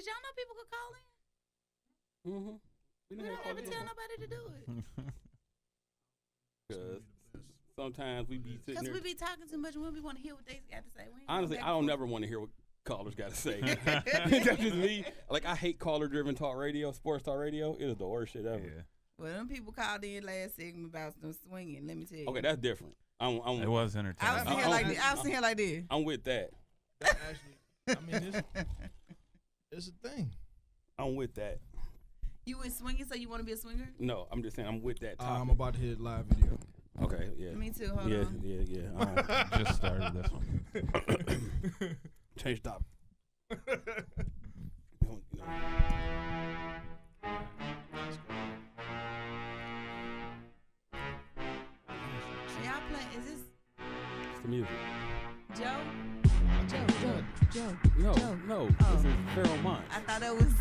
y'all know people could call in? Mm-hmm. We don't ever tell nobody to do it. Because sometimes we be sitting Because there. we be talking too much and we want to hear what they got to say. We ain't Honestly, going I back don't and never want to hear what callers got to say. That's just me. Like, I hate caller-driven talk radio, sports talk radio. It is the worst shit ever. Yeah. Well, them people called in last segment about some swinging. Let me tell you. Okay, that's different. It was entertaining. I was in here like this. I was in here like this. I'm with that. That actually, I mean, it's a thing. I'm with that. You was swinging, so you want to be a swinger? No, I'm just saying I'm with that topic. I'm about to hit live video. Okay, yeah. Me too. Hold Yeah, on. yeah. Just started this one. Change topic. Y'all playing? Is this It's the music. Joe? Joe. No, Joe. no. Oh. This is Pharaoh Monch. I thought that was.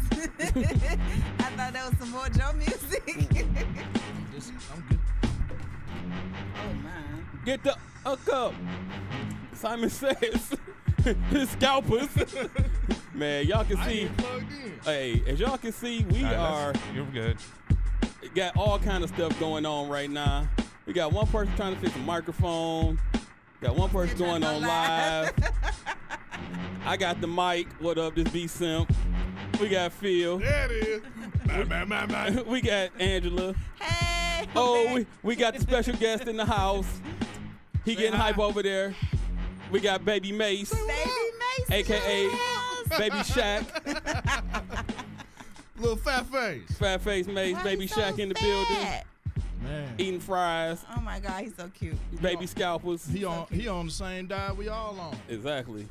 I thought that was some more Joe music. I'm good. Oh my. Get the hook up. Simon Says. Scalpers. Man, y'all can I see. ain't plugged in. Hey, as y'all can see, we are You're good. got all kind of stuff going on right now. We got one person trying to fix a microphone. Got one person They're going trying on to go live. I got the mic. What up? This B Simp. We got Phil. There it is. Bye. We got Angela. Hey. Oh, we got the special guest in the house. He getting hype over there. We got Baby Mace, Baby Mason. a.k.a. Baby Shaq. Little fat face. Fat Face Mace, Why Baby he so Shaq in the building. fat? Man. Eating fries. Oh my God, he's so cute. Baby Scalpers. He on the same diet we all on. Exactly.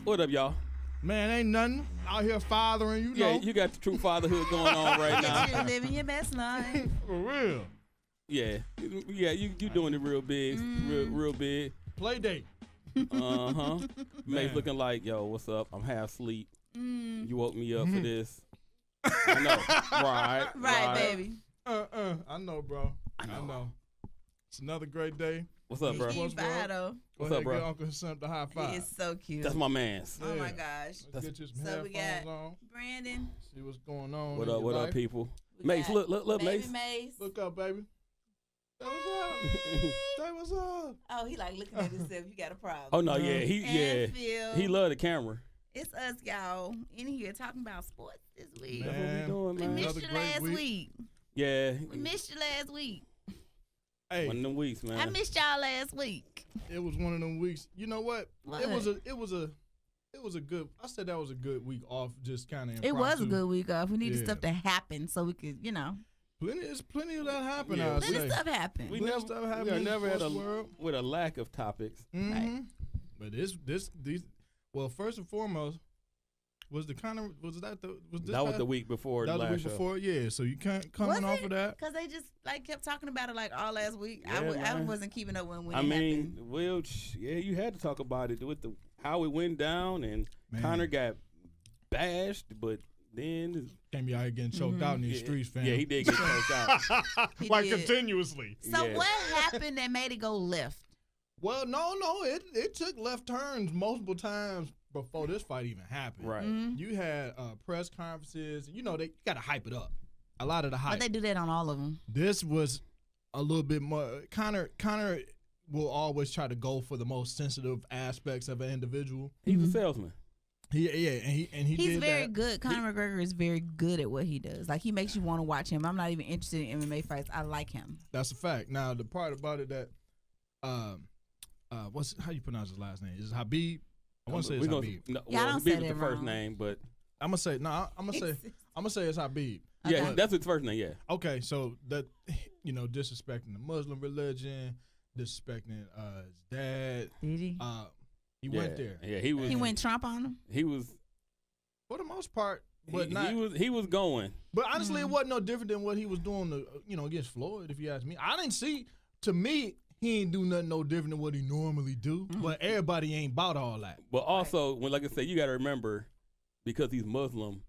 What up, y'all? Man, ain't nothing out here fathering, you Yeah, know. you got the true fatherhood going on right now. You're living your best life. For real. Yeah, you doing it real big, real big. Play date. Mace Man. looking like, yo, what's up? I'm half asleep. You woke me up for this. I know, Right, baby. I know, bro. I know. It's another great day. What's up, bro? He's What's fine, though. What's Go up, ahead, bro? Give Uncle Simp the high five. He is so cute. That's my man's. Oh my Yeah. gosh. Let's get you some So we headphones got on. Brandon. See what's going on. What in up? your What up, life. people? We Mace, got look, Baby Mace. Look up, baby. Say what's up. Say what's up. Oh, he like looking at himself. You got a problem. Oh no, yeah, And Phil. he love the camera. It's us, y'all, in here talking about sports this week. That's what we Man, doing, We man. missed Another you great last week. week. Yeah, We missed you last week. Hey, one of them weeks, man. I missed y'all last week. it was one of them weeks. You know what? What? It was a good. I said that was a good week off. Just kind of. It was a good week off. We needed Yeah. stuff to happen so we could, There's plenty of that happened. Yeah, I would plenty say. of stuff happened. we Plenty never, of stuff we happened are in the never had sports world. with a lack of topics. Mhm. Right. But these. Well, first and foremost, was this That was past- the week before That the was the last week show. before, yeah. So you can't coming off of that. Because they just kept talking about it all last week. Yeah, I man. wasn't keeping up when I it mean, happened. you had to talk about it with how it went down, and Man. Connor got bashed, but then Can't be out here getting choked out in these yeah, streets, fam. yeah, he did get choked out. He like did. continuously. So Yeah. what happened that made it go left? Well, no, it took left turns multiple times before this fight even happened. Right. Mhm. You had press conferences. You know, you got to hype it up. A lot of the hype. But they do that on all of them. This was a little bit more. Connor will always try to go for the most sensitive aspects of an individual. He's a salesman. He He's did very that. good. Conor McGregor is very good at what he does. Like, he makes you want to watch him. I'm not even interested in MMA fights. I like him. That's a fact. Now the part about it that, how you pronounce his last name? Is it Habib? I want to say it's Habib. No, Yeah, I well, don't Habib say is the that first wrong. name, but I'm gonna say it's Habib. yeah, Okay. that's his first name. Yeah, Okay, so that disrespecting the Muslim religion, disrespecting his dad. Did he? He went there. Yeah, he was. He went Trump on him? He was. For the most part, but he, not. He was going. But honestly, it wasn't no different than what he was doing, against Floyd. If you ask me, I didn't see. To me, he ain't do nothing no different than what he normally do. But everybody ain't about all that. But also, like I said, you got to remember, because he's Muslim,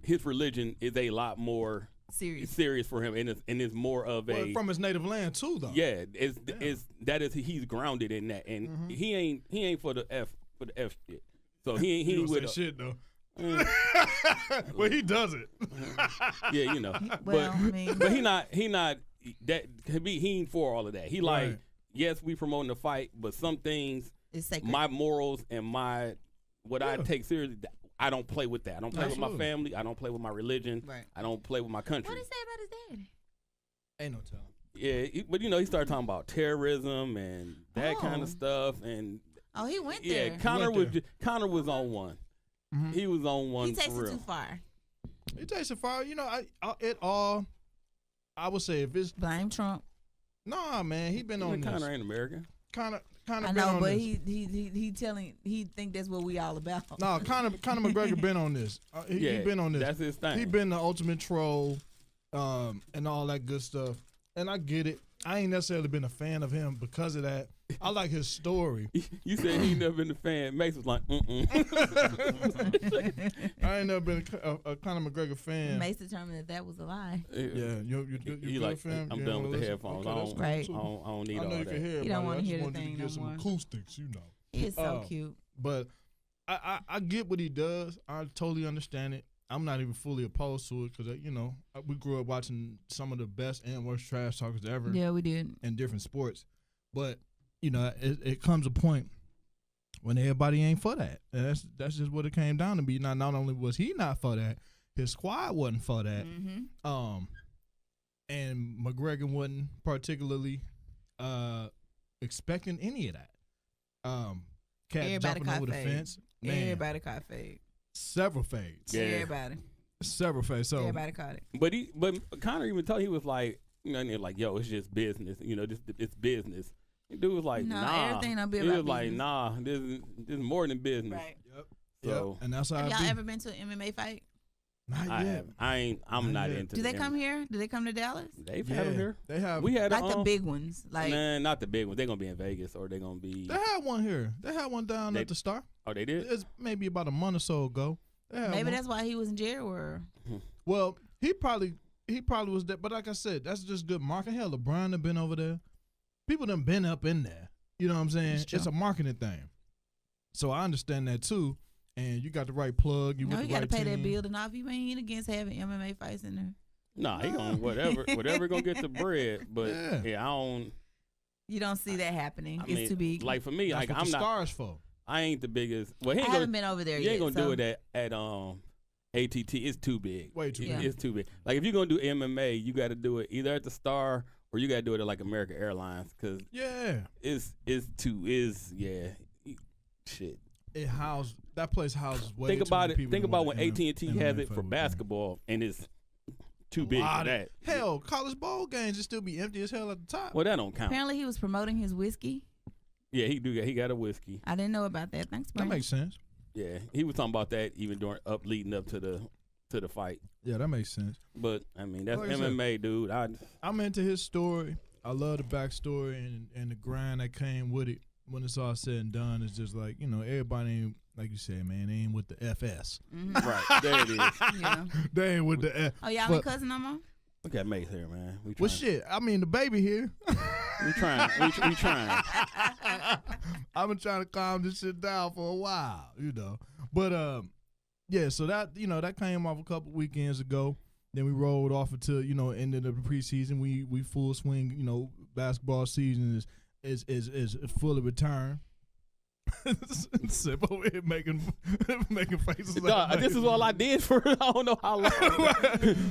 his religion is a lot more serious for him, and it's more of Well, from his native land too, though. yeah. He's grounded in that, and he ain't for the F shit. So he ain't with shit though. Well, he does it. Yeah, you know. Well, but he not that he ain't for all of that. He like, Right. yes, we promoting the fight, but some things, it's sacred. my morals and I take seriously. I don't play with that. I don't play with my family. I don't play with my religion. Right. I don't play with my country. What did he say about his daddy? Ain't no telling. Yeah, but he started talking about terrorism and that kind of stuff, and he went there. Yeah, Connor was on one. Mm-hmm. He was on one. He takes for real. it too far. He takes it far. You know, I would say if it's blame Trump. Nah, man, he been on this. Connor ain't American. Connor I been know, on but this. he think that's what we all about. No, Conor McGregor been on this. He been on this. That's his thing. He been the ultimate troll, and all that good stuff. And I get it. I ain't necessarily been a fan of him because of that. I like his story. You said he never been a fan. Max was like, I ain't never been a Conor McGregor fan. Mace determined that was a lie. Yeah, you like, fan? I'm done with the headphones. Okay, right. I don't need I know all you that. can hear. You don't want to hear the thing get no some more. acoustics, you know. He is so cute. But I get what he does. I totally understand it. I'm not even fully opposed to it because, we grew up watching some of the best and worst trash talkers ever. Yeah, we did. In different sports. But, it comes a point when everybody ain't for that. And that's just what it came down to be. Not only was he not for that, his squad wasn't for that. Mm-hmm. And McGregor wasn't particularly expecting any of that. Cat Everybody jumping over the fence. Man, everybody caught fade. Several fades. Yeah. Everybody. Several fades. So everybody caught it. But Connor even told he was like, like, yo, it's just business. It's business. The dude was like, nah. Everything don't be he about was like, business. nah, this is more than business. Right. So, yep. And that's how have y'all ever been to an MMA fight? Not I yet. have. I'm not into. Do they come here? Do they come to Dallas? They've had them here. They have. We had like the big ones. Like nah, not the big ones. They're gonna be in Vegas or they're gonna be. They had one here. They had one down at the Star. Oh, they did. It's maybe about a month or so ago. Maybe that's why he was in jail. Or well, he probably was there. But like I said, that's just good marketing. Hell, LeBron have been over there. People done been up in there. You know what I'm saying? It's a marketing thing. So I understand that too. And you got the right plug. You got to pay that bill. And if you ain't against having MMA fights in there. Nah, he gonna whatever gonna get the bread. But yeah, I don't. You don't see that happening. It's mean, too big. Like for me, that's like what I'm the not. Stars for. I ain't the biggest. Well, he ain't haven't been over there yet. You ain't gonna do it at ATT. It's too big. Way too big. It's too big. Like if you're gonna do MMA, you got to do it either at the Star or you got to do it at like American Airlines because shit. That place houses way Think too about many it. people Think about when want AT&T has it for basketball and it's too big for that. Hell, college bowl games just still be empty as hell at the top. Well, that don't count. Apparently, he was promoting his whiskey. Yeah, he got a whiskey. I didn't know about that. Thanks, That makes sense. Yeah, he was talking about that even leading up to the fight. Yeah, that makes sense. But I mean, that's like MMA, dude. I'm into his story. I love the backstory and the grind that came with it. When it's all said and done, it's just like, everybody ain't, like you said, man, they ain't with the FS. Mm-hmm. Right, there it is. Yeah. They ain't with the F. Oh, y'all ain't cousin no more? Look at Mace here, man. Well, shit. I mean, the baby here. We trying. We trying. I've been trying to calm this shit down for a while, But, yeah, so that, that came off a couple weekends ago. Then we rolled off until, end of the preseason. We full swing, basketball season is fully returned. Sip over here making faces. This is all I did for I don't know how long.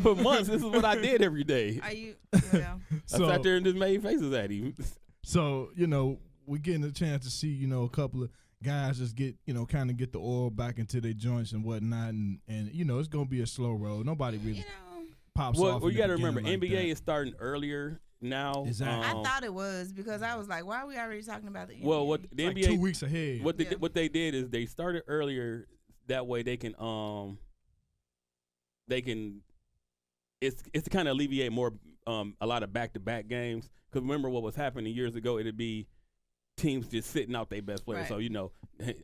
For months, this is what I did every day. Are you? I sat there and just made faces at him. So we're getting a chance to see a couple of guys just get kind of get the oil back into their joints and whatnot, and it's gonna be a slow road. Nobody really pops off. Well, you got to remember, like NBA that. is starting earlier now. Exactly. I thought it was because I was like, why are we already talking about the NBA? Well, what the like NBA 2 weeks ahead. What they did is they started earlier. That way they can it's to kind of alleviate more a lot of back-to-back games. Because remember what was happening years ago? It'd be teams just sitting out their best players. Right. So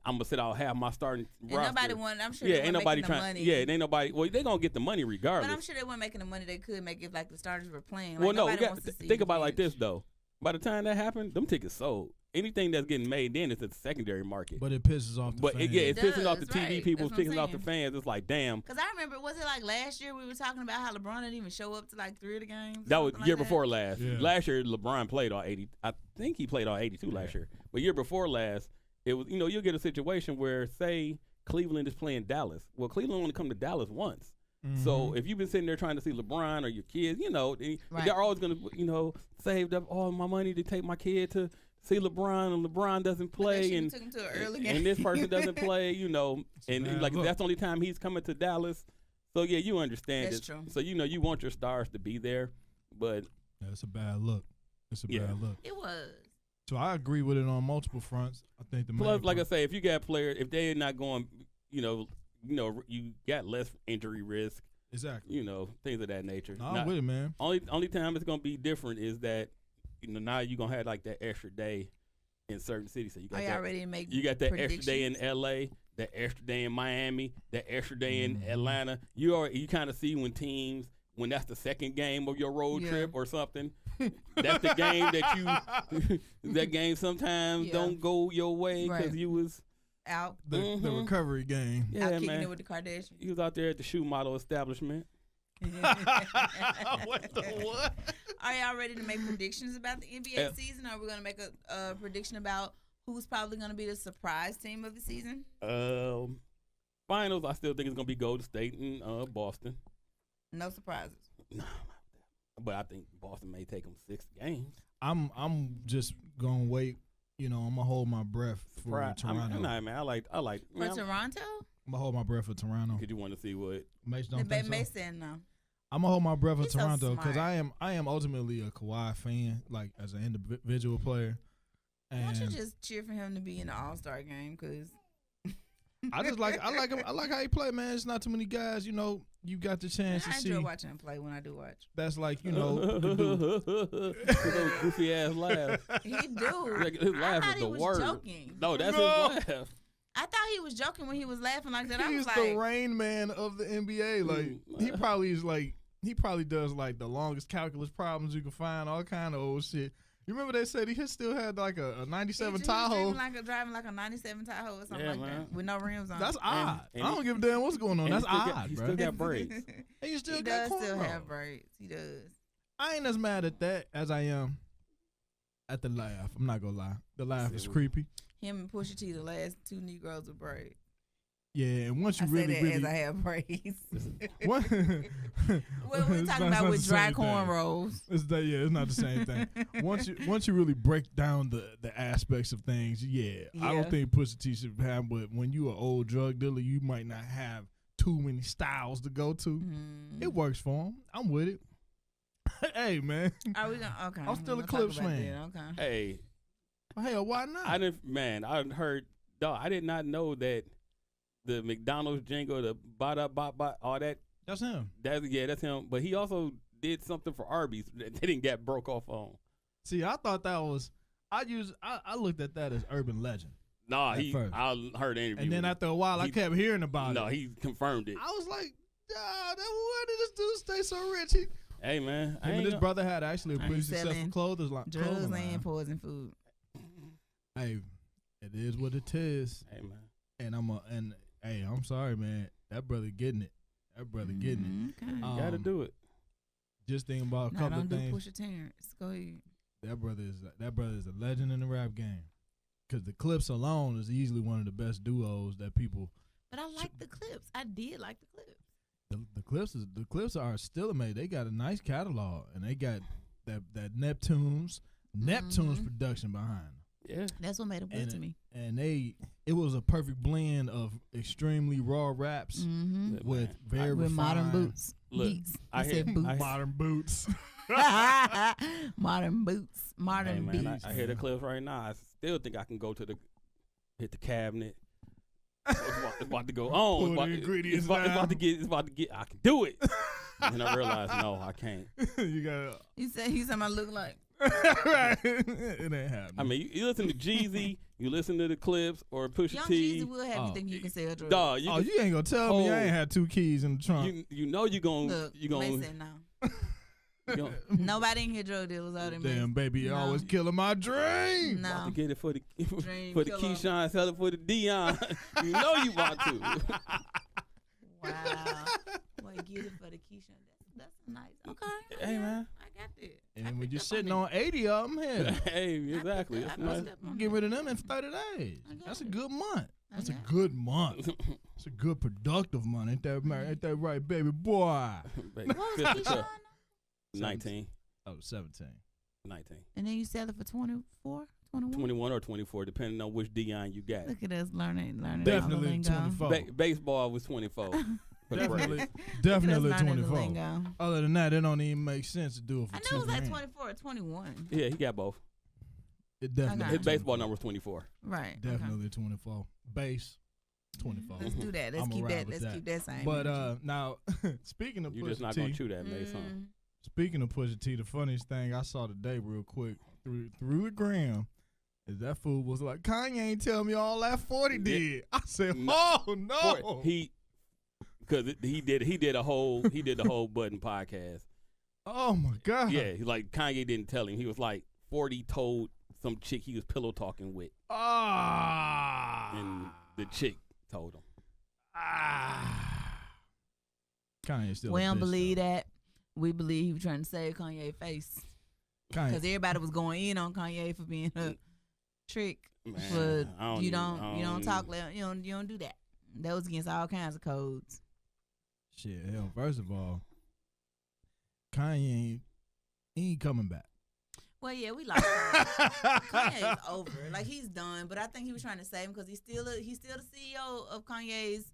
I'm gonna sit out half my starting roster. Nobody won. I'm sure. Ain't nobody trying. Money. Yeah, ain't nobody. Well, they gonna get the money regardless. But I'm sure they weren't making the money they could make if like the starters were playing. Like, well, no, nobody wants to see think you about it like bench. this though. By the time that happened, them tickets sold. anything that's getting made then is a secondary market. But it pisses off the fans. It's pissing off the does, TV right. people, That's what I'm pissing off the saying. fans. It's like, damn. Because I remember, was it like last year we were talking about how LeBron didn't even show up to like 3 of the games? That was something year like before last. Yeah. Last year, LeBron played all 80. I think he played all 82 last year. But year before last, it was, you'll get a situation where, say, Cleveland is playing Dallas. Well, Cleveland only come to Dallas once. Mm-hmm. So if you've been sitting there trying to see LeBron or your kids, Right. they're always going to, saved up all my money to take my kid to see LeBron, and LeBron doesn't play, and took him to an early game. and this person doesn't play, and like look. that's the only time he's coming to Dallas. So yeah, you understand That's it. true. So you want your stars to be there, but Yeah, it's a bad look. It's a Yeah. bad look. It was. So I agree with it on multiple fronts. I think the plus, main like I part- say, if you got players, if they're not going, you got less injury risk, exactly. things of that nature. No, I'm with it, man. Only time it's gonna be different is that now you're gonna have like that extra day in certain cities. So you got Are that, y'all ready to make you got that extra day in predictions? LA, that extra day in Miami, that extra day in Atlanta. You kind of see when teams, when that's the second game of your road Yeah. trip or something. That's the game that that game sometimes Yeah. don't go your way because Right. you was Out. The recovery game. yeah out kicking man. it with the Kardashians. You was out there at the shoe model establishment. What the what? Are y'all ready to make predictions about the NBA Yeah. season? Or are we going to make a prediction about who's probably going to be the surprise team of the season? Finals, I still think it's gonna be Golden State and Boston. No surprises. But I think Boston may take them 6 games. I'm just gonna wait. I'm gonna hold my breath for Toronto. Man. I like. For Man, Toronto? I'm gonna hold my breath for Toronto. Could you want to see what? Mace The don't think so? Mace said no. I'm gonna hold my breath for He's so Toronto because smart. I am ultimately a Kawhi fan, like as an individual player. Why don't you And just cheer for him to be in the All-Star game? Because I like him. I like how he play, man. It's not too many guys. You got the chance to I see. enjoy watching him play when I do watch. That's like the dude. Little goofy ass laugh. He do. Like, his I laugh thought is he the was word. joking. No, that's No. his laugh. I thought he was joking when he was laughing like that. I He's was the like, Rain Man of the NBA. Like he probably does like the longest calculus problems you can find, all kind of old shit. You remember they said he still had like a 97 he was Tahoe. driving like a 97 Tahoe or something Yeah, like man. that with no rims on. That's odd. and I don't give a damn what's going on. and That's he still odd, got- he bro. still got braids. And you still He got does still cornrows. have braids. He does. I ain't as mad at that as I am at the laugh. I'm not gonna lie. The laugh is creepy. Him and Pusha T, the last 2 Negroes with braids. Yeah, and once you I really, say that as really, I have braids. what? What we're It's talking not about the with dry same thing. cornrows. It's not the same thing. Once you really break down the aspects of things, I Yeah. don't think Pusha T should have. But when you an old drug dealer, you might not have too many styles to go to. Mhm. It works for him. I'm with it. Hey man, Are we gonna? Okay. I'm still we're a gonna Clips talk about fan. that, Okay. Hey, hell, why not? I did not know that the McDonald's jingle, the ba ba all that. That's him. That's him. But he also did something for Arby's that they didn't get broke off on. See, I thought that was. I looked at that as urban legend, Nah, At first. I heard an interview. and then with after a while, I he- kept hearing about no, it. he confirmed it. I was like, why did this dude stay so rich? Him Hey man, I and ain't his know- brother had actually a I pretty ain't successful selling clothing line. Drugs and poison food. Hey, it is what it is, Hey man, and hey, I'm sorry, man. That brother getting it. That brother getting Okay. it. gotta do it. Just thinking about a No, couple don't of do things. Pusha Terrence. Go ahead. That brother is a legend in the rap game. Because the Clips alone is easily one of the best duos that people. But I like the clips. I did like the clips. The Clips are still amazing. They got a nice catalog, and they got that Neptune's Mhm. production behind them. Yeah. That's what made it good to me. And it was a perfect blend of extremely raw raps Mm-hmm. Look, with man, very With modern refined boots. Look, Beats. I He hear- said boots. I- modern boots. Modern boots. Modern Hey man, beats. I hear the clips right now. I still think I can go to hit the cabinet. It's about to go on. Pull the ingredients it's about down. It's about to get. I can do it. And I realized, no, I can't. You got He said he's something I look like. right. It ain't happening. I mean, you listen to Jeezy, you listen to the clips, or Pusha Young T. Jeezy will have Oh. you think you can sell drugs. Dog, you, Oh, you ain't gonna tell me I ain't had 2 keys in the trunk. you know you gonna Look, you gonna Mason now. Nobody in here drug dealers out there, man. Damn, baby, you always killing my dream. No. About to get it for the Dream for the killer. Keyshawn, sell it for the Dion. You know you want to. Wow. Boy, get it for the Keyshawn. That's nice. Okay. Hey, man. I got that. And when you're sitting on 80 of them here, Hey, exactly. That's nice. get rid of them in 30 days. That's a good month. That's a good month. It's a good productive month. Ain't that right, baby boy? What What was Keyshawn? 19. Oh, 17. 19. And then you sell it for 24, 21? 21 or 24, depending on which Dion you got. Look at us learning all the Definitely lingo. 24. Baseball was 24. For the Definitely, Braves. definitely Look at us learning the 24. lingo. Other than that, it don't even make sense to do it for I $2,000. knew it was like 24 or 21. Yeah, he got both. It definitely. Okay. His baseball number was 24. Right. Definitely 24. Base 24. Okay. Let's do that. Let's I'ma keep ride that. with Let's that. keep that same. But energy. now, speaking of You just Pusha not T, gonna chew that, Mace, huh? speaking of Pusha T, the funniest thing I saw today, real quick, through the gram, is that fool was like, Kanye ain't tell me all that 40 did. I said, oh no. Because he did the whole Button podcast. Oh my God. Yeah, like Kanye didn't tell him. He was like 40 told some chick he was pillow talking with, and the chick told him. Kanye still. We a don't bitch, believe though. that. We believe he was trying to save Kanye's face. Kanye. Because everybody was going in on Kanye for being a trick. Man, But I you don't talk. You don't do that. That was against all kinds of codes. Shit, hell, first of all, Kanye ain't coming back. Well, yeah, we like Kanye's over. Like, he's done. But I think he was trying to save him because he's still the CEO of Kanye's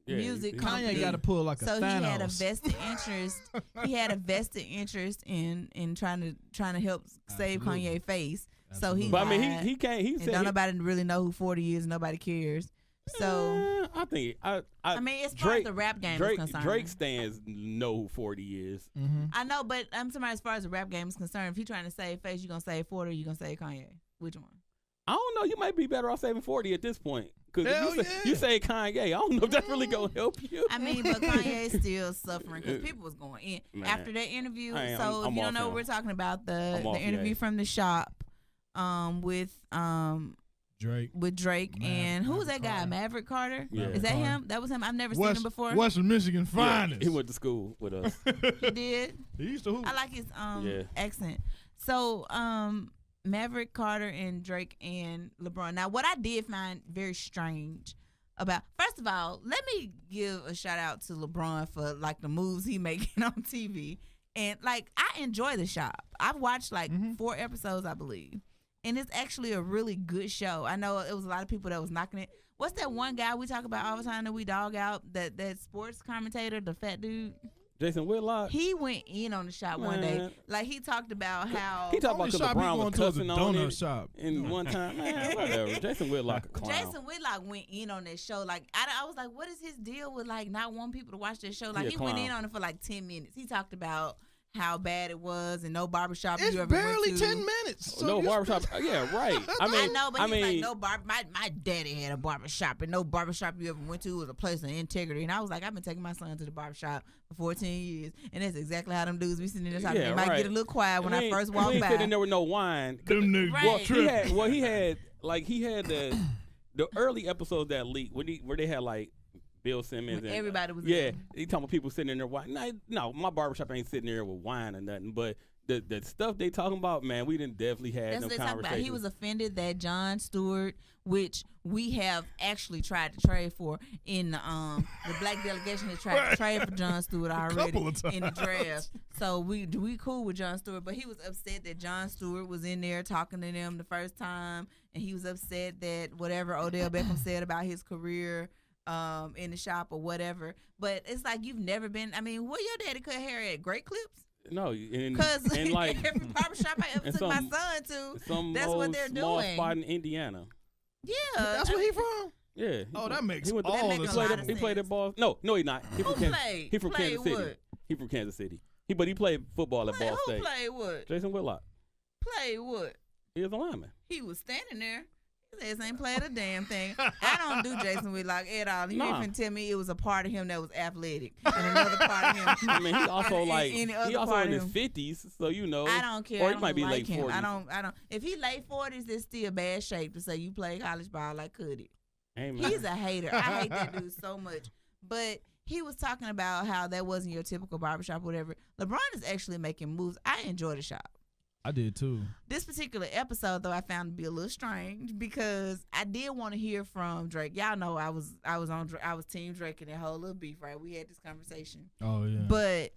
music company. Kanye got to pull like a So Thanos. he had a vested interest. He had a vested interest in trying to help save Absolutely. Kanye's face. Absolutely. So he. But I mean, lied, he can't. He and said don't nobody really know who 40 is. Nobody cares. So I think I mean, as far as the rap game is concerned, Drake stands know who 40 is. Mm-hmm. I know, but I'm somebody as far as the rap game is concerned. If you're trying to save face, you gonna save 40, or you gonna save Kanye? Which one? I don't know. You might be better off saving 40 at this point. Because Hell you say Kanye, I don't know if that's really going to help you. I mean, but Kanye's still suffering because people was going in Man. after that interview. I'm If you off don't know him. what we're talking about, the off interview yet. from the shop with Drake and who was that guy? Carter. Maverick Carter? Yeah. Is that Carter. him? That was him. I've never seen him before. Western Michigan Yeah, finest. he went to school with us. He did. He used to hoop. I like his Yeah. accent. So Maverick Carter and Drake and LeBron. Now, what I did find very strange about, first of all, let me give a shout out to LeBron for like the moves he making on TV. And like, I enjoy The Shop. I've watched like 4 episodes, I believe. And it's actually a really good show. I know it was a lot of people that was knocking it. What's that one guy we talk about all the time that we dog out? That sports commentator, the fat dude? Jason Whitlock. He went in on The Shop one day. Like, he talked about how He talked about because LeBron was cussing on donut it. shop. And one time, man, whatever. Jason Whitlock a clown. Jason Whitlock went in on that show. Like, I was like, what is his deal with like not wanting people to watch this show? Like, He a he went clown. in on it for like 10 minutes. He talked about how bad it was and no barbershop It's you ever barely went to. 10 minutes. So No you barbershop. Yeah, right. I mean, I know, but he's mean, like, no my daddy had a barbershop, and no barbershop you ever went to was a place of integrity. And I was like, I've been taking my son to the barbershop for 14 years, and that's exactly how them dudes be sitting there talking. Yeah, They might right. get a little quiet when I first walk we ain't by. sitting there with no wine. Them niggas Right. walk tripping. He had the early episodes that leaked where they had like Bill Simmons When and everybody was yeah. in. He talking about people sitting in there wine. No, my barbershop ain't sitting there with wine or nothing. But the stuff they talking about, man, we didn't definitely had That's no what they talk about. conversation. He was offended that Jon Stewart, which we have actually tried to trade for in the black delegation has tried to trade for Jon Stewart already couple of in the draft. So we cool with Jon Stewart, but he was upset that Jon Stewart was in there talking to them the first time, and he was upset that whatever Odell Beckham said about his career in the shop or whatever. But it's like you've never been. I mean, where your daddy cut hair at? Great Clips. No, and Because like every barbershop I ever and took my some- son to, some that's old what they're small doing. spot in Indiana. Yeah, That's where he from? Yeah. Oh, that makes he went to- all That the makes a He lot played, of he played sense. at Ball. No, he not. He Who from Kansas. played? He from Played Kansas City. what? He from Kansas City. But he played football at Ball Who State. played what? Jason Whitlock. Played what? He was a lineman. He was standing there. His ass ain't played a damn thing. I don't do Jason Whitlock at all. You Nah. even tell me it was a part of him that was athletic, and another part of him. I mean, he also like any other he also part in of his him. 50s, so you know. I don't care. Or I he don't might be like late him. 40s. I don't. If he late 40s, it's still bad shape to say you play college ball like Cuddy. Amen. He's a hater. I hate that dude so much. But he was talking about how that wasn't your typical barbershop or whatever. LeBron is actually making moves. I enjoy the shop. I did too. This particular episode, though, I found to be a little strange because I did want to hear from Drake. Y'all know I was Team Drake in that whole little beef, right? We had this conversation. Oh yeah. But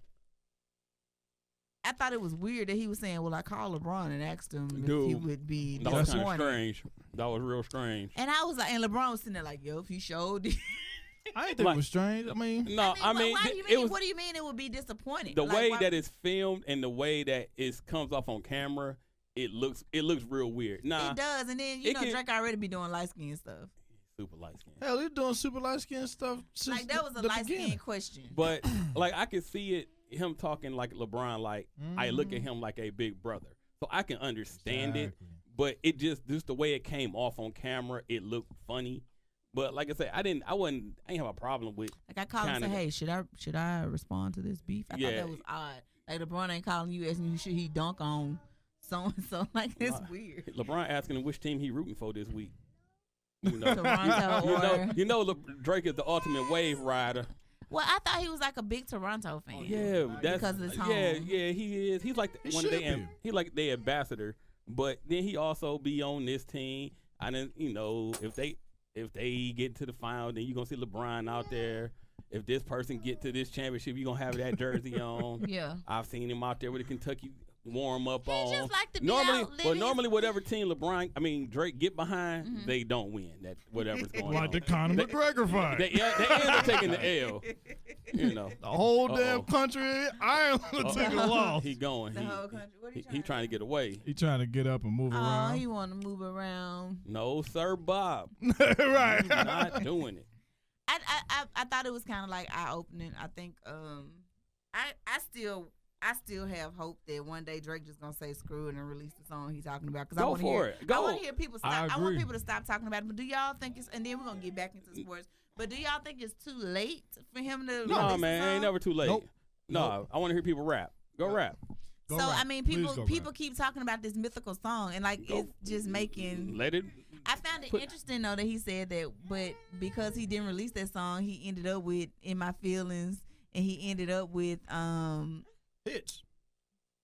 I thought it was weird that he was saying, "Well, I called LeBron and asked him if he Dude, would be that was kind of disappointed." strange. That was real strange. And I was like, and LeBron was sitting there like, "Yo, if he showed." I ain't think it was strange. I mean, No, I mean, why do you it mean? was What do you mean it would be disappointing? the Like, way why- that it's filmed and the way that it comes off on camera. It looks real weird. Nah, it does, and then you it know can- Drake already be doing light skin stuff. super light skin. hell, he's doing super light skin stuff since Like that was a the light beginning. skin question. But like I can see it, him talking like LeBron. Like I look Mm-hmm. at him like a big brother, so I can understand it. Exactly. But it just the way it came off on camera, it looked funny. But like I said, I ain't have a problem with. Like I called him and kinda- say, "Hey, should I respond to this beef?" I thought Yeah. that was odd. Like LeBron ain't calling you asking you should he dunk on so and so. Like it's Nah. weird. LeBron asking him which team he rooting for this week. You know, Toronto you know, or Drake is the ultimate wave rider. well, I thought he was like a big Toronto fan. Yeah, that's because of his home. yeah, he is. He's like He one of should their be. he like their ambassador. But then he also be on this team. And then if they get to the final, then you are gonna see LeBron out there. If this person get to this championship, you are gonna have that jersey on. Yeah. I've seen him out there with the Kentucky warm up He on. just like to be normally, out well, living normally whatever team Drake get behind, they don't win. That whatever's going Like on. the Conor McGregor fight. They end up taking the L. You know, The whole Uh-oh. damn country, Ireland took a loss. he going. The whole country. What are you He trying to get away. He trying to get up and move Oh, around. he want to move around. No, sir, Bob. Right. He's not doing it. I thought it was kind of like eye opening. I think I still have hope that one day Drake just gonna say screw it and release the song he's talking about. Because I Go want to for hear it. Go. I want to hear people stop. I I want agree. people to stop talking about it. But do y'all think it's? And then we're gonna get back into sports. But do y'all think it's too late for him to? No, release the man, song? ain't never too late. Nope. No, Nope. I want to hear people rap. Go rap. Go So rap. I mean, Please go people rap. keep talking about this mythical song, and like Go. it's just making. Let it. I found it Put- interesting though that he said that, but because he didn't release that song, he ended up with "In My Feelings," and he ended up with Hits.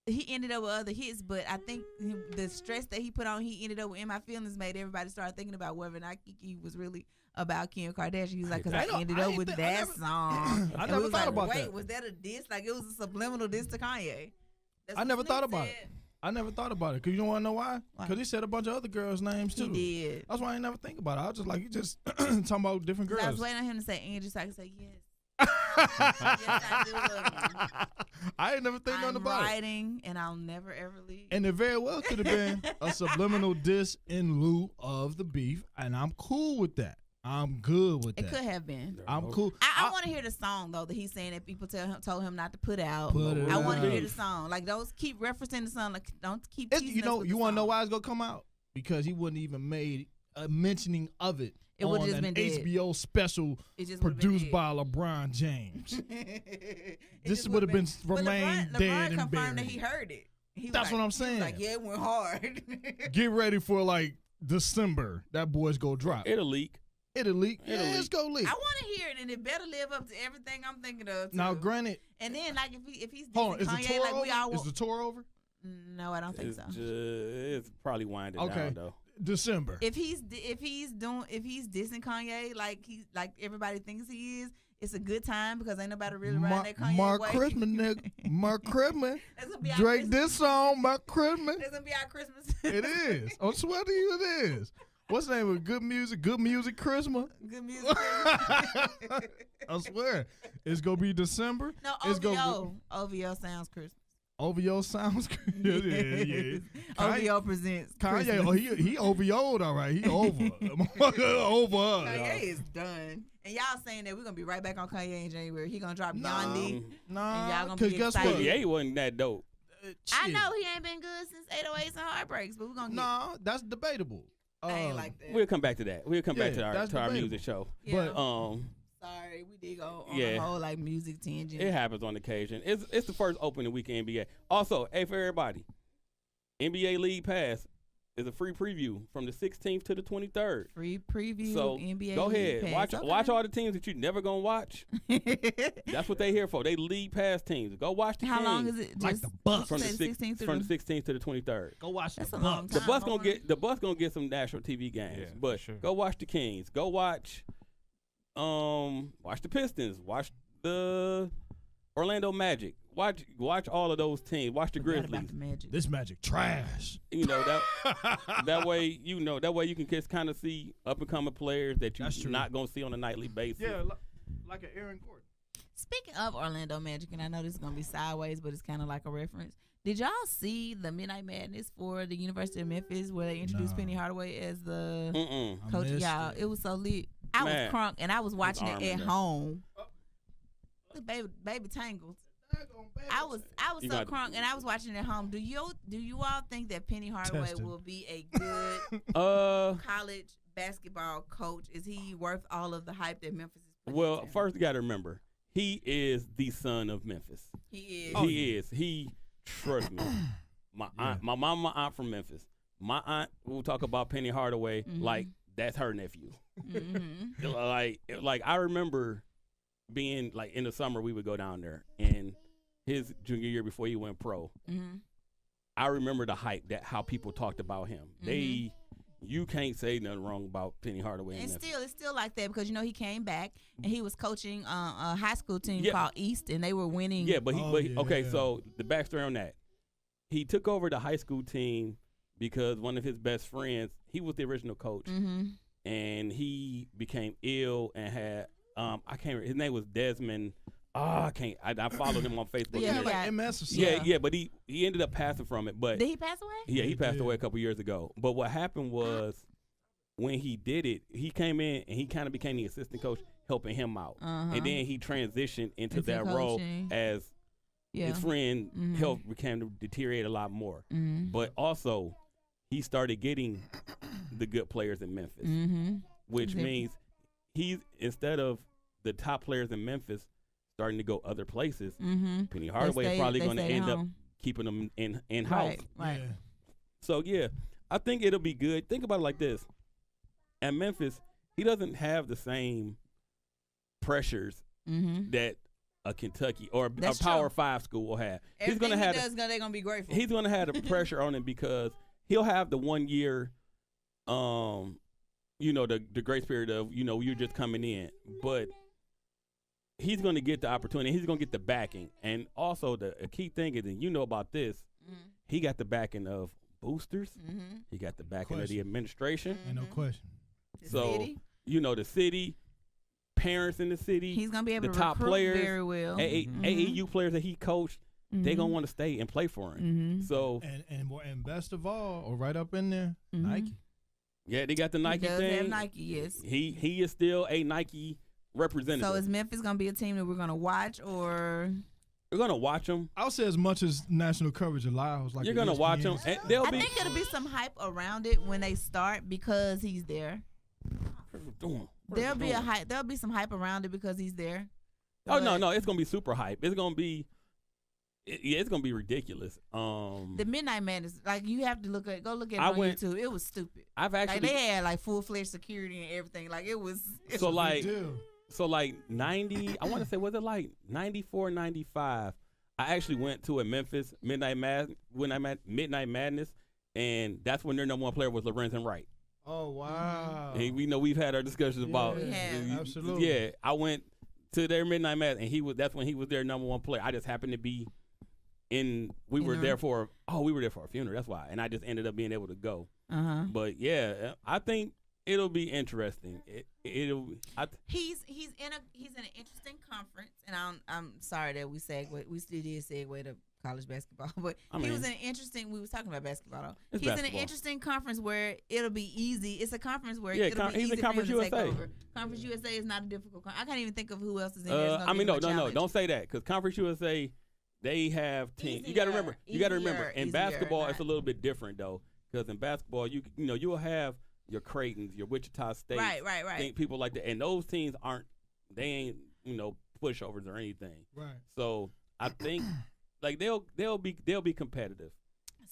he ended up with other hits. But I think the stress that he put on, he ended up with "In My Feelings" made everybody start thinking about whether or not Kiki was really about Kim Kardashian. He was like, because I ended up with that song. I And never we was thought like, about wait, that. was that a diss? Like it was a subliminal diss to Kanye. That's I what never Snoop thought about said. it. I never thought about it. Cause you don't want to know why? Why? Because he said a bunch of other girls' names too. He did. That's why I ain't never think about it. I was just like, you just talking about different 'Cause I was girls. waiting on him to say Angie so I could say yes. Yes, I do love you. I ain't never think nothing I'm about it. writing, and I'll never ever leave. And it very well could have been a subliminal diss in lieu of the beef, and I'm cool with that. I'm good with It that. could have been. I'm cool. I want to hear the song though that he's saying that people told him not to put out. Put it I want to out. hear the song. Like don't keep referencing the song. Like don't keep. It's, teasing you us know, with you the want to know song. why it's gonna come out? Because he wouldn't even made a mentioning of it. It would've on just an been dead. HBO special It just would've been produced dead. by LeBron James. It This just would've been But remained LeBron dead and confirmed that buried. he heard it. He was That's what I'm he was saying. like, yeah, it went hard. Get ready for like December. That boy's gonna drop. It'll leak. It'll leak. It'll Yeah, it's leak. gonna leak. I want to hear it, and it better live up to everything I'm thinking of. Now, too. granted, And then like if he's hold on. dissing Is the Kanye, tour like over? we all Is the tour over? no, I don't think It's, so. it's probably winding Okay. down though. December. If he's dissing Kanye like everybody thinks he is, it's a good time because ain't nobody really riding that Kanye Mark way. Christmas, nigga. Mark Christmas. That's gonna be our Drake Christmas. this song, Mark Christmas. That's gonna be our Christmas. It is. I swear to you, it is. What's the name of Good Music Christmas? Good music. I swear. It's going to be December. No, It's gonna OVO. OVO sounds Christmas. OVO sounds good. Yeah. OVO presents Kanye, Christmas. oh, he OVO'd, all right. He over. Over us. Kanye y'all. is done. And y'all saying that we're gonna be right back on Kanye in January. He gonna drop Yandi. Nah, And y'all gonna because be guess what? excited. NBA wasn't that dope. I Shit. know he ain't been good since 808s and Heartbreaks, but we're gonna get Nah, that's debatable. I ain't like that. We'll come back to that. We'll come back to that's our debatable. music show. Yeah. But Sorry, we did go on a whole like music tangent. It happens on occasion. It's the first opening weekend NBA. Also, hey, for everybody, NBA League Pass is a free preview from the 16th to the 23rd. Free preview. So NBA go League ahead, Pass. watch all the teams that you're never gonna watch. That's what they here for. They League Pass teams. Go watch the How Kings. long is it? Like the Bucks. From the 16th from the 16th to the 23rd. go watch That's the a long Bucks. time. The Bucks gonna get some national TV games, Yeah, but for sure. go watch the Kings. Go watch the Pistons. Watch the Orlando Magic. Watch all of those teams. Watch the Forgot about Grizzlies. the Magic. This Magic trash. You know that way you can just kind of see up and coming players that That's you're true. not gonna see on a nightly basis. Yeah, like an Aaron Gordon. Speaking of Orlando Magic, and I know this is gonna be sideways, but it's kind of like a reference. Did y'all see the Midnight Madness for the University of Memphis where they introduced Nah. Penny Hardaway as the Mm-mm. I coach? missed Y'all, it was so lit. I Man. was crunk and I was watching arm it in at there. home. The baby tangled. I was You so got- crunk and I was watching it at home. Do you all think that Penny Hardaway Tested. will be a good college basketball coach? Is he worth all of the hype that Memphis is putting well, into him? first you got to remember he is the son of Memphis. He is. He is. He trust me. My aunt, my mom, my aunt from Memphis. My aunt will talk about Penny Hardaway like that's her nephew. Mm-hmm. like I remember being like in the summer we would go down there and his junior year before he went pro. Mm-hmm. I remember the hype that how people talked about him. You can't say nothing wrong about Penny Hardaway. And it's still like that because he came back and he was coaching a high school team Yeah. called East and they were winning. Yeah, but okay. yeah. So the backstory on that, he took over the high school team because one of his best friends, he was the original coach, Mm-hmm. and he became ill and had I can't remember, his name was Desmond. I can't. I followed him on Facebook. Yeah, Yeah, Like MS or something. yeah, but he ended up passing from it. But Did he pass away? yeah, he passed did. away a couple years ago. But what happened was when he did it, he came in and he kind of became the assistant coach, helping him out. Uh-huh. And then he transitioned into Into that role coaching. as Yeah. his friend Mhm. health began to deteriorate a lot more. Mm-hmm. But also, he started getting the good players in Memphis, Mm-hmm. which Exactly. means he's, instead of the top players in Memphis starting to go other places, Mm-hmm. Penny Hardaway is probably going to end up keeping them in house. Right. Yeah. So, yeah, I think it'll be good. Think about it like this. At Memphis, he doesn't have the same pressures Mm-hmm. that a Kentucky or That's a Power true. 5 school will have. Everything gonna have he does, they're gonna be grateful. He's going to have the pressure on him because he'll have the 1 year, the grace period of, you're just coming in. But he's going to get the opportunity. He's going to get the backing. And also a key thing is, and you know about this, Mm-hmm. he got the backing of boosters. Mm-hmm. He got the backing of the Question. administration. Ain't no question. The So, city. the city, parents in the city, He's gonna be able the to top recruit players, very well. AAU players that he coached, they Mhm. going to want to stay and play for him. Mm-hmm. So, And best of all, or right up in there, Mhm. Nike. yeah, they got the Nike he does thing. have Nike, yes. He is still a Nike representative. So is Memphis gonna be a team that we're gonna watch, or You're gonna watch them. I'll say as much as national coverage allows. Like You're the gonna watch them, ESPN. and they'll I be. think it'll be some hype around it when they start because he's there. There'll be a hype. There'll be some hype around it because he's there. Oh But no, it's gonna be super hype. It's gonna be. It's gonna be ridiculous. The Midnight Madness, like you have to look at on YouTube. It was stupid. I've Like actually. they had like full fledged security and everything. Like it was. So like, Deal. 90. I want to say, was it like 94, 95? I actually went to a Memphis Midnight Madness, and that's when their number one player was Lorenzen Wright. Oh wow. And we know we've had our discussions about. We have. Absolutely. Yeah, I went to their Midnight Madness, and that's when he was their number one player. I just happened to be we were there for a funeral. That's why, and I just ended up being able to go. But yeah, I think it'll be interesting. He's in an interesting conference, and I'm sorry that we still did segue to college basketball, but he was in an interesting. We was talking about basketball though. It's He's basketball. in an interesting conference where it'll be easy. It's a conference where Yeah, it'll be he's easy in for Conference him to take USA. over. Conference USA is not a difficult. I can't even think of who else is in there. No, don't say that because Conference USA, they have teams. You got to remember. In Easier, basketball, it's a not- little bit different though, because in basketball, you'll have your Creightons, your Wichita State. Right. Think people like that, and those teams ain't pushovers or anything. Right. So I think like they'll be competitive.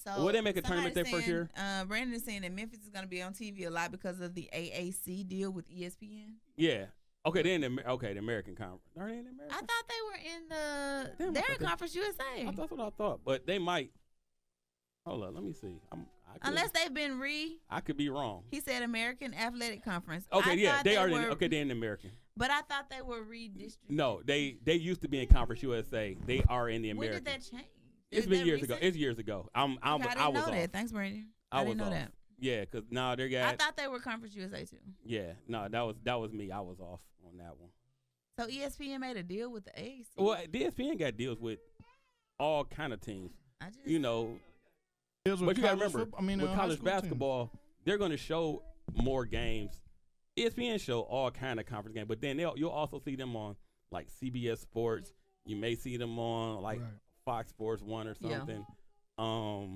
So will they make a tournament their first year? Brandon is saying that Memphis is going to be on TV a lot because of the AAC deal with ESPN. Yeah. Okay, they're in the American Conference. Are they in the American? I thought they were in they're in Conference USA. That's what I thought, but they might. Hold on, let me see. Unless they've been I could be wrong. He said American Athletic Conference. Okay, yeah, they are. They're in the American. But I thought they were redistributed. No, they used to be in Conference USA. They are in the American. When did that change? It's been years ago. It's years ago. I didn't know that. Thanks, Brandon. I didn't know that. Yeah, because now they got. I thought they were Conference USA too. Yeah, no, that was me. I was off on that one. So ESPN made a deal with the AAC. Well, ESPN got deals with all kind of teams. But you got to remember, with college basketball, they're going to show more games. ESPN show all kind of conference games, but then you'll also see them on like CBS Sports. You may see them on like Fox Sports 1 or something. Yeah.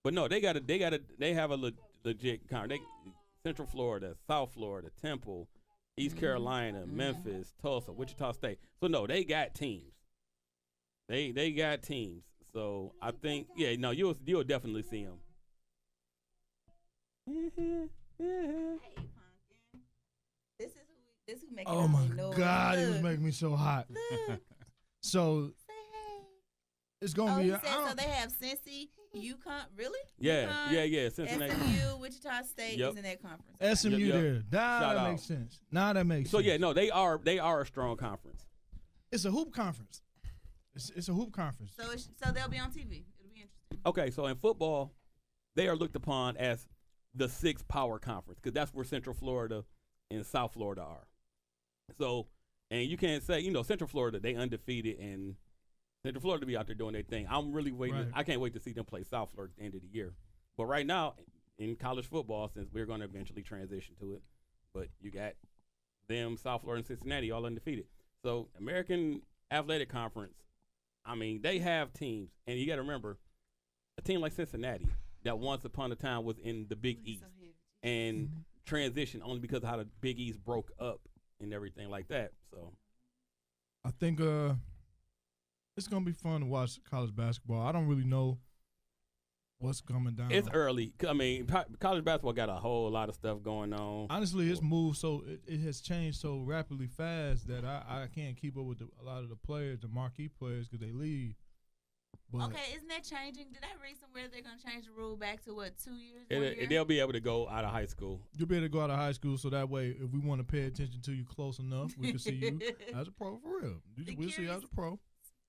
But no, they have a legit conference. Central Florida, South Florida, Temple, East Carolina, Memphis, Tulsa, Wichita State. So no, they got teams. They got teams. So I think you'll definitely see them. Hey, Pumpkin. This who making. Oh my God, it was making me so hot. So say hey. It's gonna be. So they have Cincy, UConn, really? Yeah, UConn, yeah. Cincinnati, SMU, Wichita State is in that conference. SMU there. Now that makes sense. Now that makes sense. So yeah, no, they are a strong conference. It's a hoop conference. It's a hoop conference. So they'll be on TV. It'll be interesting. Okay, so in football, they are looked upon as the sixth power conference because that's where Central Florida and South Florida are. So, and you can't say, Central Florida, they undefeated, and Central Florida be out there doing their thing. I'm really waiting. Right. I can't wait to see them play South Florida at the end of the year. But right now, in college football, since we're going to eventually transition to it, but you got them, South Florida and Cincinnati, all undefeated. So, American Athletic Conference, they have teams. And you got to remember, a team like Cincinnati that once upon a time was in the Big East and transitioned only because of how the Big East broke up and everything like that. So, I think it's going to be fun to watch college basketball. I don't really know what's coming down. It's early. College basketball got a whole lot of stuff going on. Honestly, it's moved it has changed so rapidly fast that I can't keep up with a lot of the players, the marquee players, because they leave. But okay, isn't that changing? Did I read somewhere they're going to change the rule back to 2 years? They'll be able to go out of high school. You'll be able to go out of high school, so that way, if we want to pay attention to you close enough, we can see you as a pro for real. We'll see you as a pro.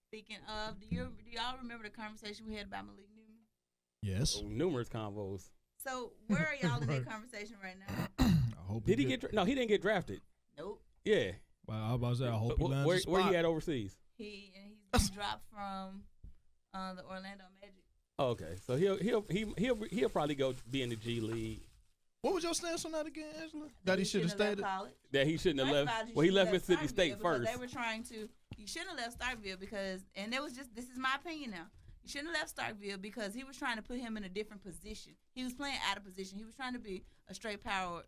Speaking of, do y'all remember the conversation we had about Malik Newman? Yes. Numerous convos. So where are y'all in that conversation right now? I hope. Did he get? No, he didn't get drafted. Nope. Yeah. Well, I was about to say, I hope he lands a spot. Where he at overseas? He's been dropped from the Orlando Magic. Oh, okay, so he'll probably go be in the G League. What was your stance on that again, Angela? That he should have stayed. That he shouldn't have left. Well, he left Mississippi State first. They were trying to. You shouldn't have left Starkville because, and it was just. This is my opinion now. You shouldn't have left Starkville because he was trying to put him in a different position. He was playing out of position. He was trying to be a straight power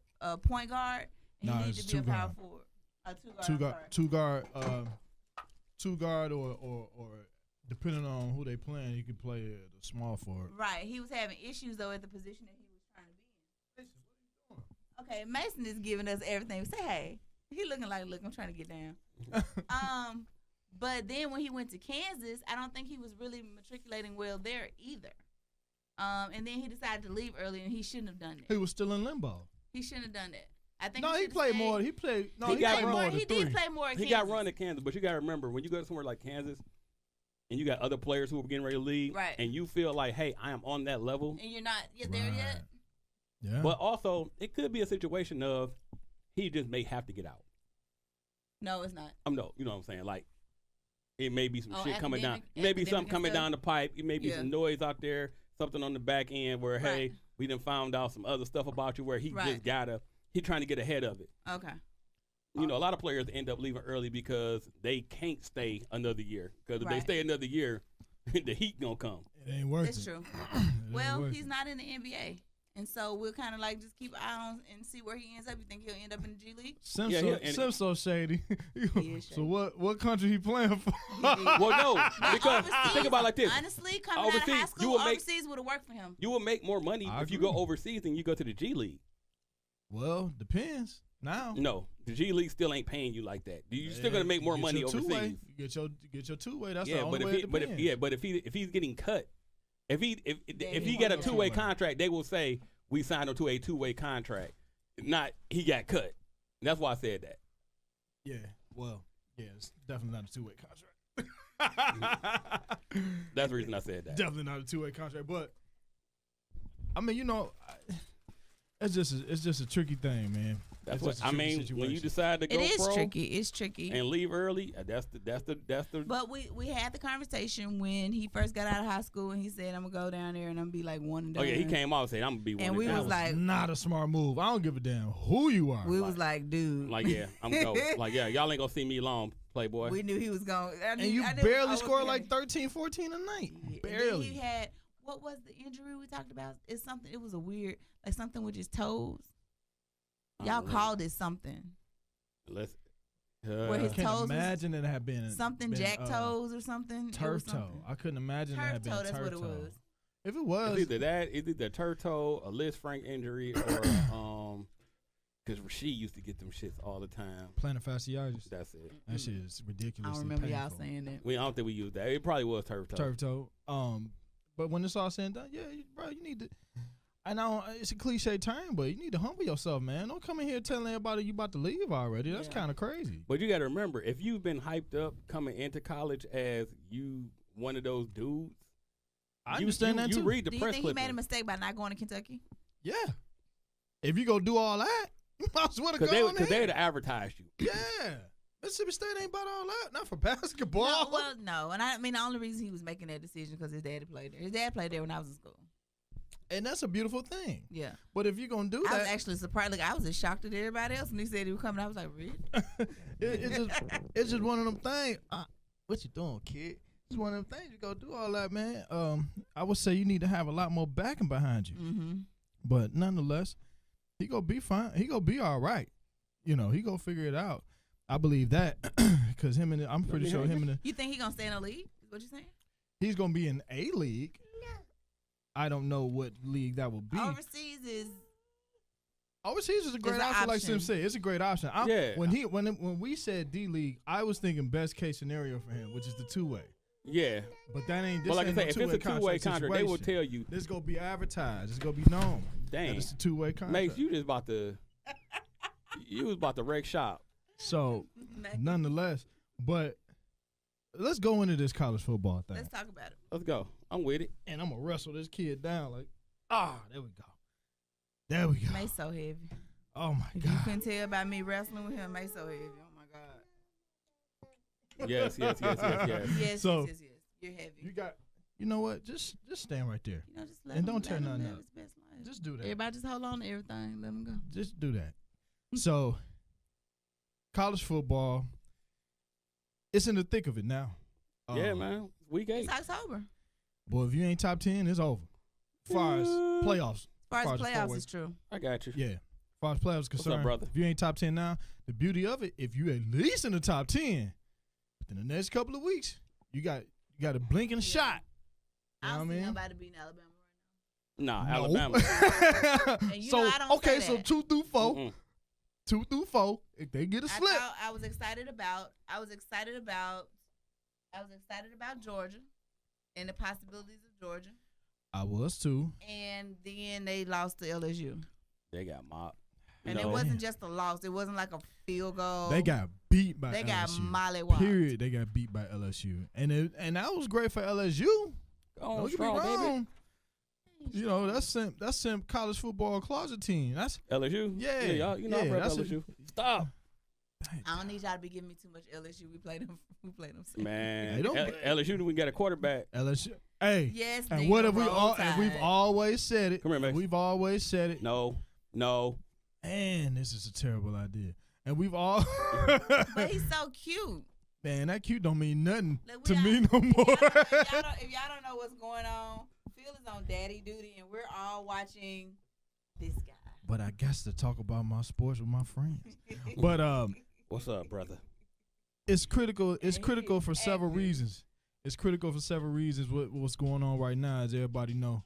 point guard. And he needed to be a power forward. Two guard, or depending on who they playing, you can play the small forward. Right. He was having issues though at the position that he was trying to be in. Mason, what are you doing? Okay, Mason is giving us everything. Say hey. He looking like, look, I'm trying to get down. But then when he went to Kansas, I don't think he was really matriculating well there either. And then he decided to leave early, and he shouldn't have done that. He was still in limbo. He shouldn't have done that. I think he played more. He played. No, he got more. He did play more. At Kansas. He got run at Kansas, but you got to remember when you go to somewhere like Kansas, and you got other players who are getting ready to leave, right? And you feel like, hey, I am on that level, and you're not there yet. Yeah. But also, it could be a situation of he just may have to get out. No, it's not. No, you know what I'm saying? Like, it may be some shit coming down. Maybe something coming down the pipe. It may be some noise out there, something on the back end where, hey, we done found out some other stuff about you where he just he's trying to get ahead of it. Okay. A lot of players end up leaving early because they can't stay another year. Because if they stay another year, the heat gonna come. It ain't working. That's true. Well, he's not in the NBA. And so we'll kind of like just keep an eye on and see where he ends up. You think he'll end up in the G League? Sim's so shady. Shady. So what country he playing for? Well, no, because Overseas, think about it like this. Honestly, coming out of high school, overseas would have worked for him. You will make more money if you go overseas than you go to the G League. Well, depends. Now, no, the G League still ain't paying you like that. You're still gonna make more money overseas. You get your two-way. That's the only way it depends. But if he's getting cut, if he got a two-way contract, they will say we signed him to a two-way contract. Not he got cut. That's why I said that. Yeah. Well, yeah, it's definitely not a two-way contract. That's the reason I said that. Definitely not a two-way contract, but I mean, it's just a tricky thing, man. That's what I mean. Situation. When you decide to go pro, tricky. It's tricky and leave early. That's the. But we had the conversation when he first got out of high school, and he said, "I'm gonna go down there and I'm gonna be like one and done." Oh yeah, he came out and said, "I'm gonna be one." And we was like, "Not a smart move. I don't give a damn who you are." We was like, "Dude." Like, yeah, I'm go. Like, yeah, y'all ain't gonna see me long, Playboy. We knew he was going. And you barely scored like 13, 14 a night. Barely. He had what was the injury we talked about? It's something. It was a weird, like something with his toes. Y'all called it something. Let's. Where his toes imagine it had been something jack toes or something. Turf toe. I couldn't imagine it had been turf toe. That's what it was. If it was, it's either turf toe, a Liz Frank injury, or because Rasheed used to get them shits all the time. Plantar fasciitis. That's it. That shit is ridiculous. I don't remember y'all saying that. I don't think we used that. It probably was turf toe. Turf toe. But when it's all said and done, yeah, bro, you need to. I know it's a cliche term, but you need to humble yourself, man. Don't come in here telling everybody you about to leave already. That's kind of crazy. But you got to remember, if you've been hyped up coming into college as you one of those dudes, I understand that too. You read the press clipping. Do you think he made a mistake by not going to Kentucky? Yeah. If you go do all that, you might as well go in there. Because they'd have advertised you. Yeah. Mississippi State ain't about all that. Not for basketball. No, well, no. And I mean, the only reason he was making that decision because his dad played there. His dad played there when I was in school. And that's a beautiful thing. Yeah. But if you're going to do that. I was actually surprised. Like, I was as shocked as everybody else when he said he was coming. I was like, really? it's just one of them things. What you doing, kid? It's one of them things. You go do all that, man. I would say you need to have a lot more backing behind you. Mm-hmm. But nonetheless, he going to be fine. He going to be all right. He going to figure it out. I believe that because I'm pretty sure him and the. You think he going to stay in the league? Is what you're saying? He's going to be in a league. I don't know what league that will be. Overseas is a great option, like Sim said. It's a great option. When we said D League, I was thinking best case scenario for him, which is the two-way. Yeah, but that ain't. But like I said, if it's a two-way contract, they will tell you this gonna be advertised. It's gonna be known. Dang, it's a two-way contract. Mace, you just about to. You was about to wreck shop. So, nonetheless, but let's go into this college football thing. Let's talk about it. Let's go. I'm with it. And I'm going to wrestle this kid down like, there we go. There we go. May's so heavy. Oh, my if God. You couldn't tell by me wrestling with him, May's so heavy. Oh, my God. Yes. Yes, so, yes. You're heavy. You know what? Just stand right there. Just let and him, don't tear nothing up. Just do that. Everybody just hold on to everything. Let him go. Just do that. So, college football, it's in the thick of it now. Yeah, man. Week 8. It's October. Boy, if you ain't top 10, it's over. As far as playoffs. As far as playoffs is true. I got you. Yeah. As far as playoffs is concerned. What's up, brother? If you ain't top 10 now, the beauty of it, if you at least in the top 10, within the next couple of weeks, you got a blinking shot. You know what I mean? Nobody beating Alabama right now. Alabama. And so 2 through 4. Mm-mm. 2 through 4, if they get a slip. I was excited about Georgia and the possibilities of Georgia. I was too. And then they lost to LSU. They got mopped. And it wasn't just a loss. It wasn't like a field goal. They got beat by LSU. They got mollywopped. Period. They got beat by LSU. And that was great for LSU. Don't get me wrong. Baby. You know, that's some college football closet team. That's LSU. Yeah. Y'all, I rep LSU. Stop. I don't need y'all to be giving me too much LSU. We played them. Man, LSU. We got a quarterback. LSU. Hey. Yes. And what have we all? And we've always said it. Come here, man. We've always said it. No. Man, this is a terrible idea. And we've all. But he's so cute. Man, that cute don't mean nothing to me no more. If y'all don't know what's going on, Phil is on daddy duty, and we're all watching but I guess to talk about my sports with my friends. But What's up, brother? it's critical. It's critical for several reasons. It's critical for several reasons. What's going on right now, as everybody know.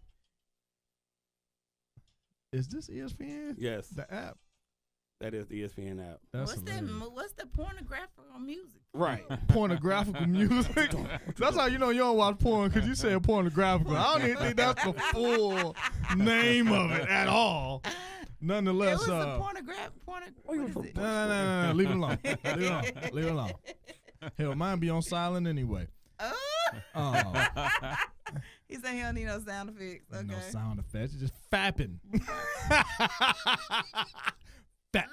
Is this ESPN? Yes, The app. that is the ESPN app. That's What's the pornographical music? Right. pornographical music. That's how you know you don't watch porn, because you said pornographical. I don't even think that's the full name of it at all. Nonetheless, It was a pornograph. What is it? no. Leave it alone. Leave it alone. Hell, mine be on silent anyway. He said he don't need no sound effects. Okay. No sound effects. It's just fapping. Fat.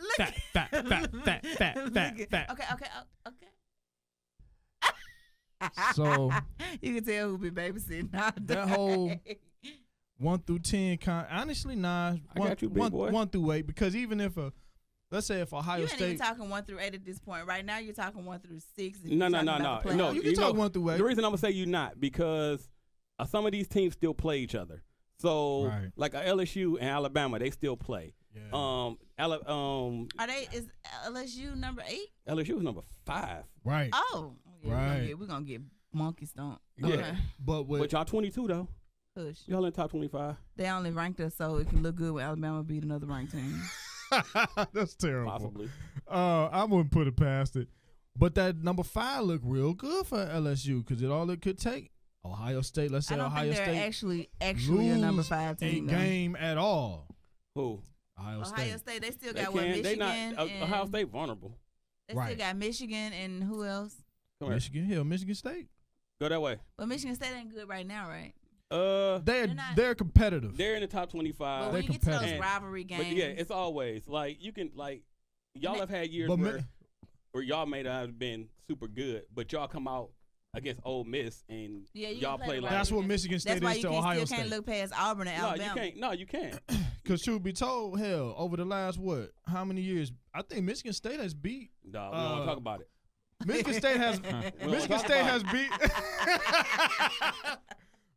Okay. So You can tell who be babysitting all day. that whole 1 through 10, honestly, nah. I got you, big boy. 1 through 8, because even if let's say if Ohio You ain't State, even talking 1 through 8 at this point. Right now, you're talking 1 through 6. No. you can talk 1 through 8. The reason I'm gonna say you not because some of these teams still play each other. So Right. like LSU and Alabama, they still play. Yeah. Are they? Is LSU number 8? LSU is number 5. Right. Oh, yeah, Right. We're gonna get monkey stomped. Yeah. Okay. But But y'all 22 though. Push. Y'all in top 25. They only ranked us so it can look good when Alabama beat another ranked team. that's terrible. Possibly. I wouldn't put it past it. But that number 5 looked real good for LSU, because all it could take, Ohio State, let's say I don't Ohio think they're State actually a number lose 5 team. a though. game at all. Who? Ohio Ohio State. State, they still They got what, can. They Michigan not. and Ohio State vulnerable. They Right. still got Michigan and who else? Come here. Michigan State. Go that way. But Michigan State ain't good right now, right? They're competitive. They're in the top But 25. when you get to those competitive. rivalry games, But yeah, it's always like you can like y'all have had years But where y'all may not have been super good, but y'all come out against Ole Miss and yeah, you y'all can play the like That's what rivalry. Michigan State That's why is you to can Ohio still State. can't look past Auburn and no, Alabama. you can't. No, you can't. Because truth be told, hell, over the last how many years? I think Michigan State has beat. No, we don't want to talk about it. Michigan State has. Michigan State has beat.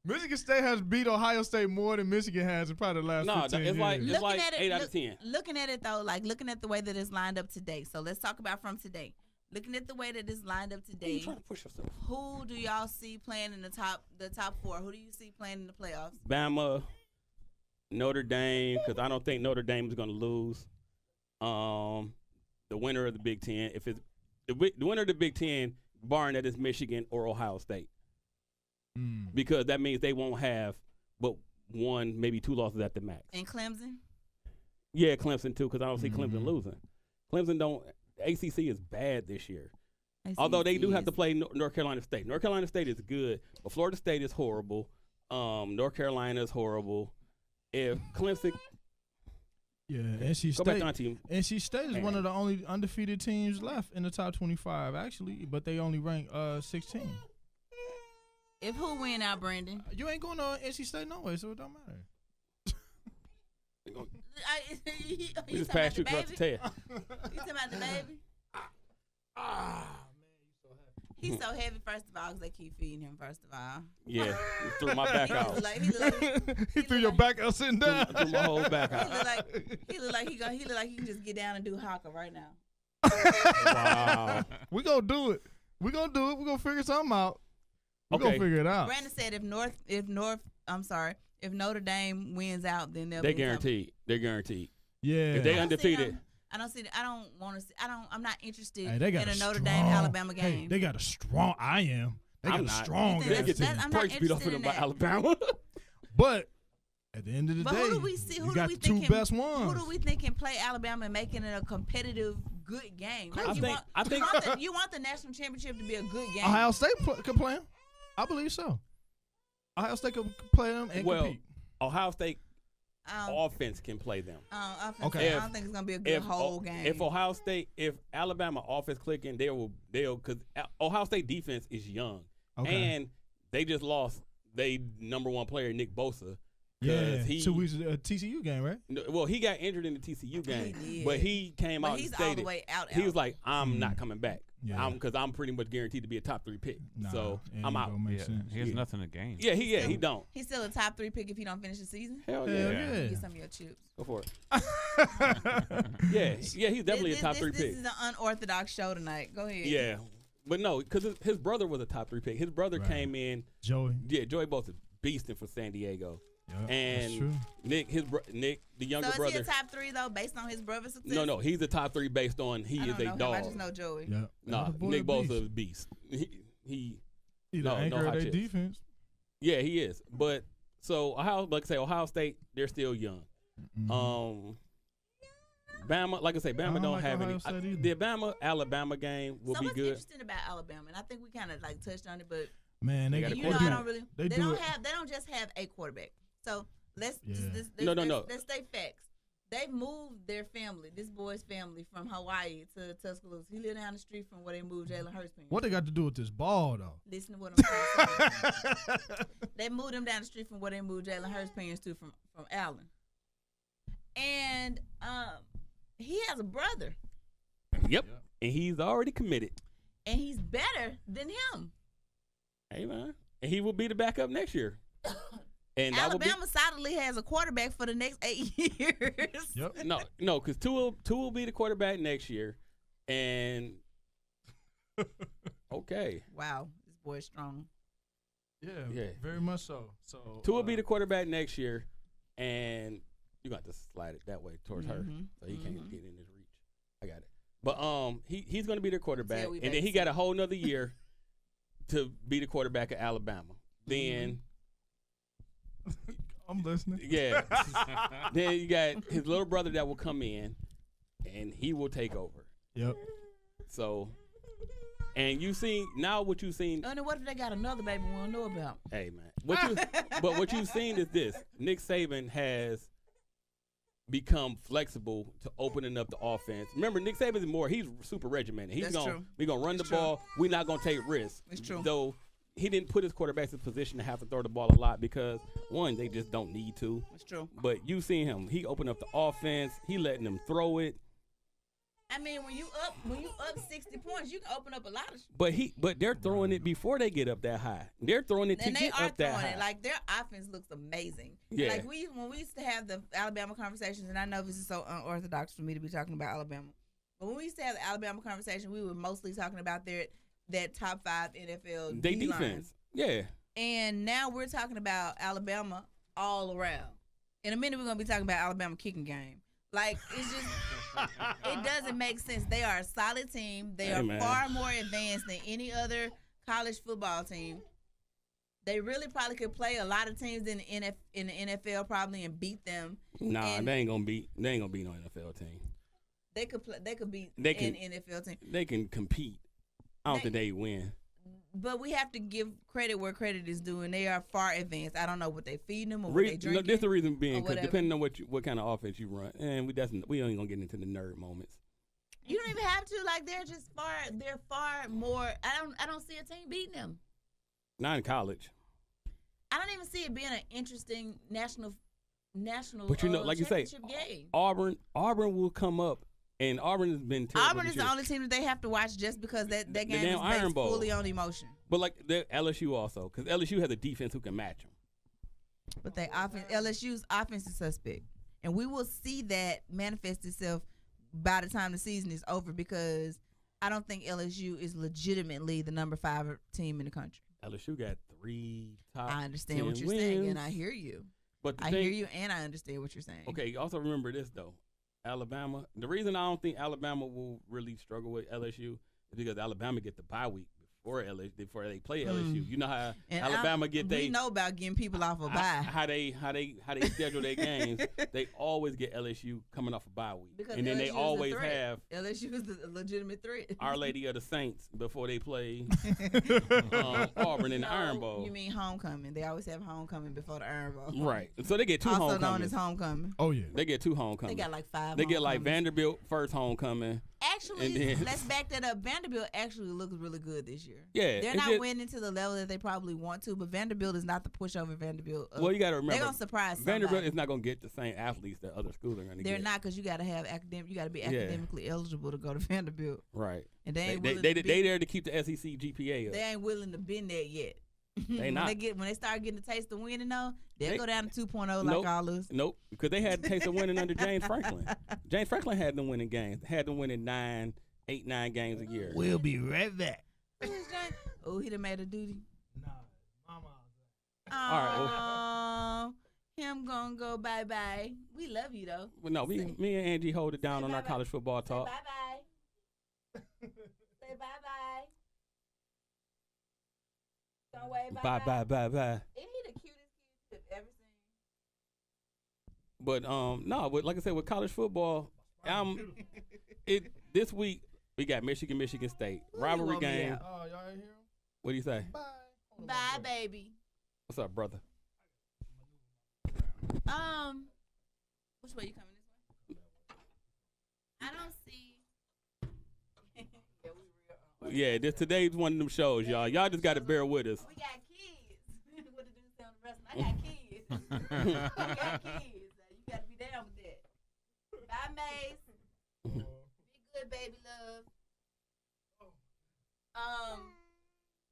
Michigan State has beat Ohio State more than Michigan has in probably the last No, 15 it's years. like Looking at it, 8 out of 10. Looking at it though, like looking at the way that it's lined up today. So let's talk about from today. Looking at the way that it's lined up You today, trying to push yourself. who do y'all see playing in the top 4? Who do you see playing in the playoffs? Bama, Notre Dame, because I don't think Notre Dame is going to lose. The winner of the Big Ten, if it's the winner of the Big Ten, barring that is Michigan or Ohio State, because that means they won't have but 1, maybe 2 losses at the max. And Clemson? Yeah, Clemson too, because I don't see Clemson losing. Clemson don't. ACC is bad this year. Although they do have to play North Carolina State. North Carolina State is good, but Florida State is horrible. North Carolina is horrible. If Clemson, Yeah, NC go back State. to our team. NC State is one of the only undefeated teams left in the top 25, actually, but they only rank 16. If who win out, Brandon? You ain't going to NC State no way, so it don't matter. We just passed you across the tail. You talking about the baby? He's so heavy, first of all, because they keep feeding him, first of all. Yeah, you threw my back out. He threw your back out sitting down. Threw my whole back He out. look like he can just get down and do haka right now. Wow. We gonna do it. We gonna figure something out. We gonna Okay. figure it out. Brandon said if Notre Dame wins out, then they'll They be in top. guaranteed. They're guaranteed. Yeah. If they I don't see undefeated. them- I don't see. I don't want to see. I'm not interested Hey, they got in a Notre strong, Dame Alabama game. Hey, they got a strong. I am. They got I'm a not. strong. You think They that's- get that's- the I'm not brakes beat off of interested them in by that. Alabama. But at the end of the But day, who do we see? you Who do got we the two think best can, ones. Who do we think can play Alabama and making it a competitive, good game? Like I think you want the national championship to be a good game. Ohio State could play them. I believe so. Ohio State could play them and Well, compete. Ohio State Um, offense can play them. Okay. I don't think it's gonna be a good whole game. If Alabama offense clicking, they'll because Ohio State defense is young, Okay. and they just lost they number 1 player Nick Bosa Yeah. He, so we was a TCU game, right? well, he got injured in the TCU game, did. but he came But out he's and all stated the way out. he was like, "I'm not coming back. Yeah. Because I'm pretty much guaranteed to be a top 3 pick. Nah, so it I'm ain't out." gonna make Yeah, sense. he has Yeah. nothing to gain. Yeah, he don't. He's still a top 3 pick if he don't finish the season. Hell Hell yeah. yeah. Get some of your chips. Go for it. Yeah, he's definitely a top 3 pick. This is an unorthodox show tonight. Go ahead. Yeah, but no, because his brother was a top 3 pick. His brother Right. came in. Joey. Yeah, Joey Bosa beasting for San Diego. Yep, that's And true. Nick, the younger So is brother. he a top 3 though, based on his brother's success? No, he's a top 3 based on he I is don't a know him. dog. I just know Joey. Yeah. Nah, That boy Nick a Bosa beast. is a beast. He He no, the anchor no of hot their chips. defense. yeah, he is. But so Ohio State, they're still young. Mhm. Bama, like I say, I Bama don't don't like have Ohio any. State either. The Alabama game will So be what's good. interesting about Alabama, and I think we kind of like touched on it, but Man, They they got a you know, I quarterback. don't really. They They do don't it. have. They don't just have a quarterback. So let's Yeah. let's stay facts. They moved their family, this boy's family, from Hawaii to Tuscaloosa. He lived down the street from where they moved Jalen Hurts. What they got to do with this ball, though? Listen to what I'm saying. They moved him down the street from where they moved Jalen Hurts' parents to from Allen. And he has a brother, Yep, and he's already committed. and he's better than him. Hey man, and he will be the backup next year. And that will be Alabama solidly has a quarterback for the next 8 years. Yep. no, because Tua will be the quarterback next year, and okay, Wow, this boy's strong. Yeah, very much so. So Tua will be the quarterback next year, and you got to slide it that way towards her, Mhm, so he can't mhm. get in his reach. I got it. But he's going to be the quarterback, Until we and then he got a whole nother year to be the quarterback of Alabama. Then I'm listening. yeah, then you got his little brother that will come in, and he will take over. Yep. So, and you seen now what you've seen. And then what if they got another baby we don't know about? Hey man, what you've seen is this: Nick Saban has become flexible to opening up the offense. Remember, Nick Saban is he's super regimented. He's That's true. we're gonna run It's the true. ball. We're not gonna take risks. It's true. Though he didn't put his quarterbacks in position to have to throw the ball a lot because one, they just don't need to. It's true. But you seen him. He opened up the offense. He letting them throw it. I mean, when you up 60 points, you can open up a lot of. But they're throwing it before they get up that high. They're throwing it to And they get are up that throwing high. it. Like, their offense looks amazing. Yeah. Like, when we used to have the Alabama conversations, and I know this is so unorthodox for me to be talking about Alabama, but when we used to have the Alabama conversation, we were mostly talking about that top 5 NFL They D-line. defense. Yeah. And now we're talking about Alabama all around. In a minute, we're going to be talking about Alabama kicking game. Like, it's just, it doesn't make sense. They are a solid team. They are man. far more advanced than any other college football team. They really probably could play a lot of teams in the NFL probably and beat them. Nah, And they ain't gonna beat no NFL team. They could play. They could beat They can- an NFL team. They can compete. I don't think they win. But we have to give credit where credit is due, and they are far advanced. I don't know what they feeding them or what they No, drinking. this the reason being or because whatever. depending on what kind of offense you run, and we ain't gonna get into the nerd moments. You don't even have to. Like, they're far more. I don't see a team beating them. Not in college, I don't even see it being an interesting national. but like you say, championship game. Auburn will come up, and Auburn has been terrible. Auburn this is the year. only team that they have to watch just because that game damn is Iron based Bowl. fully on emotion. But like LSU also, because LSU has a defense who can match them. But LSU's offense is suspect, and we will see that manifest itself by the time the season is over because I don't think LSU is legitimately the number 5 team in the country. LSU got 3 top. I understand 10 what you're wins. saying, and I hear you. But the I thing, hear you, and I understand what you're saying. Okay, also remember this though. Alabama. The reason I don't think Alabama will really struggle with LSU is because Alabama get the bye week before they play LSU. You know how And Alabama we know about getting people off a bye. how they schedule their games. They always get LSU coming off a bye week, Because and then LSU they is a always threat. have LSU is the legitimate threat. Our Lady of the Saints before they play Auburn in the Iron Bowl. You mean homecoming? They always have homecoming before the Iron Bowl. Right. So they get 2 Also homecomings. known as homecoming. Oh yeah. They get 2 homecomings. They got like 5. They get like homecomings. Vanderbilt first homecoming. actually, then, let's back that up. Vanderbilt actually looks really good this year. Yeah, they're not winning to the level that they probably want to, but Vanderbilt is not the pushover Vanderbilt. Well, you got to remember, they're gonna surprise somebody. Vanderbilt is not gonna get the same athletes that other schools are gonna get. They're not, because you got to have academic. You got to be academically eligible to go to Vanderbilt. Right. And they ain't they there to keep the SEC GPA up. They ain't willing to bend that yet. They not. When they start getting the taste of winning, though, they'll go down to 2.0 nope, like all us. Nope, because they had the taste of winning under James Franklin. James Franklin had them winning games. Had them winning 9 games a year. We'll be right back. Oh, he done made a duty. Nah, mama. All right. Well, him gonna go bye-bye. We love you, though. Well, no, me and Angie hold it down on our college football talk. Bye-bye. Say bye-bye. Don't wave Bye. Isn't he the cutest kid you've ever seen? But no, but like I said, with college football, this week we got Michigan State rivalry game. Oh, y'all ain't hear him? What do you say? Bye. Bye, baby. What's up, brother? Which way you coming this way? I don't see. Yeah, today's one of them shows, y'all. Y'all just got to bear with us. We got kids. What to do on the rest? I got kids. We got kids. You got to be down with that. Bye, Mace. Be good, baby love.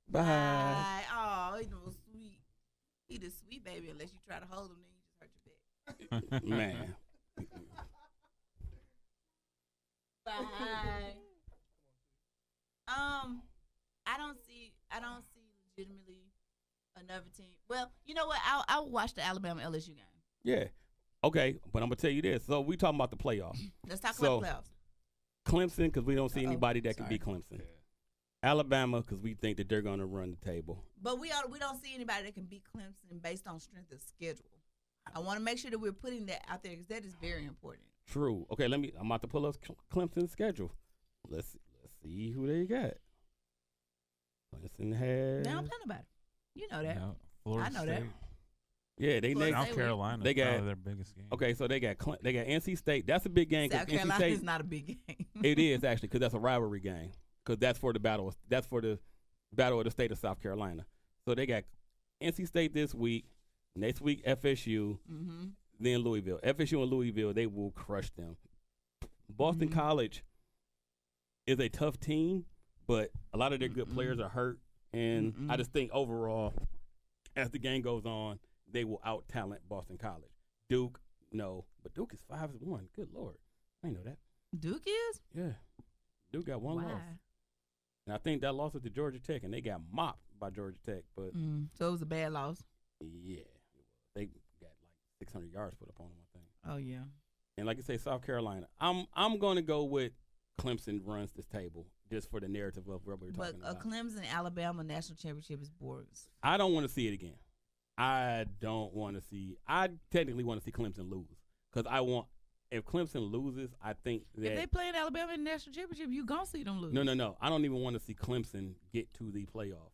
Bye. Oh, he's so sweet. He the sweet baby unless you try to hold him, then you just hurt your back. Man. Bye. I don't see legitimately another team. Well, you know what? I'll watch the Alabama LSU game. Yeah. Okay, but I'm gonna tell you this. So we talking about the playoffs. Let's talk about the playoffs. Clemson, because we don't see anybody that can beat Clemson. Alabama, because we think that they're gonna run the table. But we don't see anybody that can beat Clemson based on strength of schedule. I want to make sure that we're putting that out there because that is very important. True. Okay, I'm about to pull up Clemson's schedule. Let's see who they got. Clemson has. Now I'm telling about it. You know that. No, Florida I know State. that. Yeah, they next. South Carolina. They got their biggest game. Okay, so they got NC State. That's a big game. South Carolina NC State, is not a big game. It is actually because that's a rivalry game. Because that's for the battle. That's for the battle of the state of South Carolina. So they got NC State this week. Next week FSU. Mm-hmm. Then Louisville. FSU and Louisville, they will crush them. Boston College is a tough team, but a lot of their good players are hurt. And I just think overall, as the game goes on, they will out-talent Boston College. Duke, no. But Duke is 5-1. Good Lord. I didn't know that. Duke is? Yeah. Duke got one loss. And I think that loss was to Georgia Tech, and they got mopped by Georgia Tech. But so it was a bad loss. Yeah. They got like 600 yards put up on them, I think. Oh, yeah. And like you say, South Carolina. I'm going to go with Clemson runs this table just for the narrative of what we're talking about. But a Clemson-Alabama national championship is boring. I don't want to see it again. I technically want to see Clemson lose because if Clemson loses, I think that if they play in Alabama in the national championship, you gonna see them lose. No. I don't even want to see Clemson get to the playoff.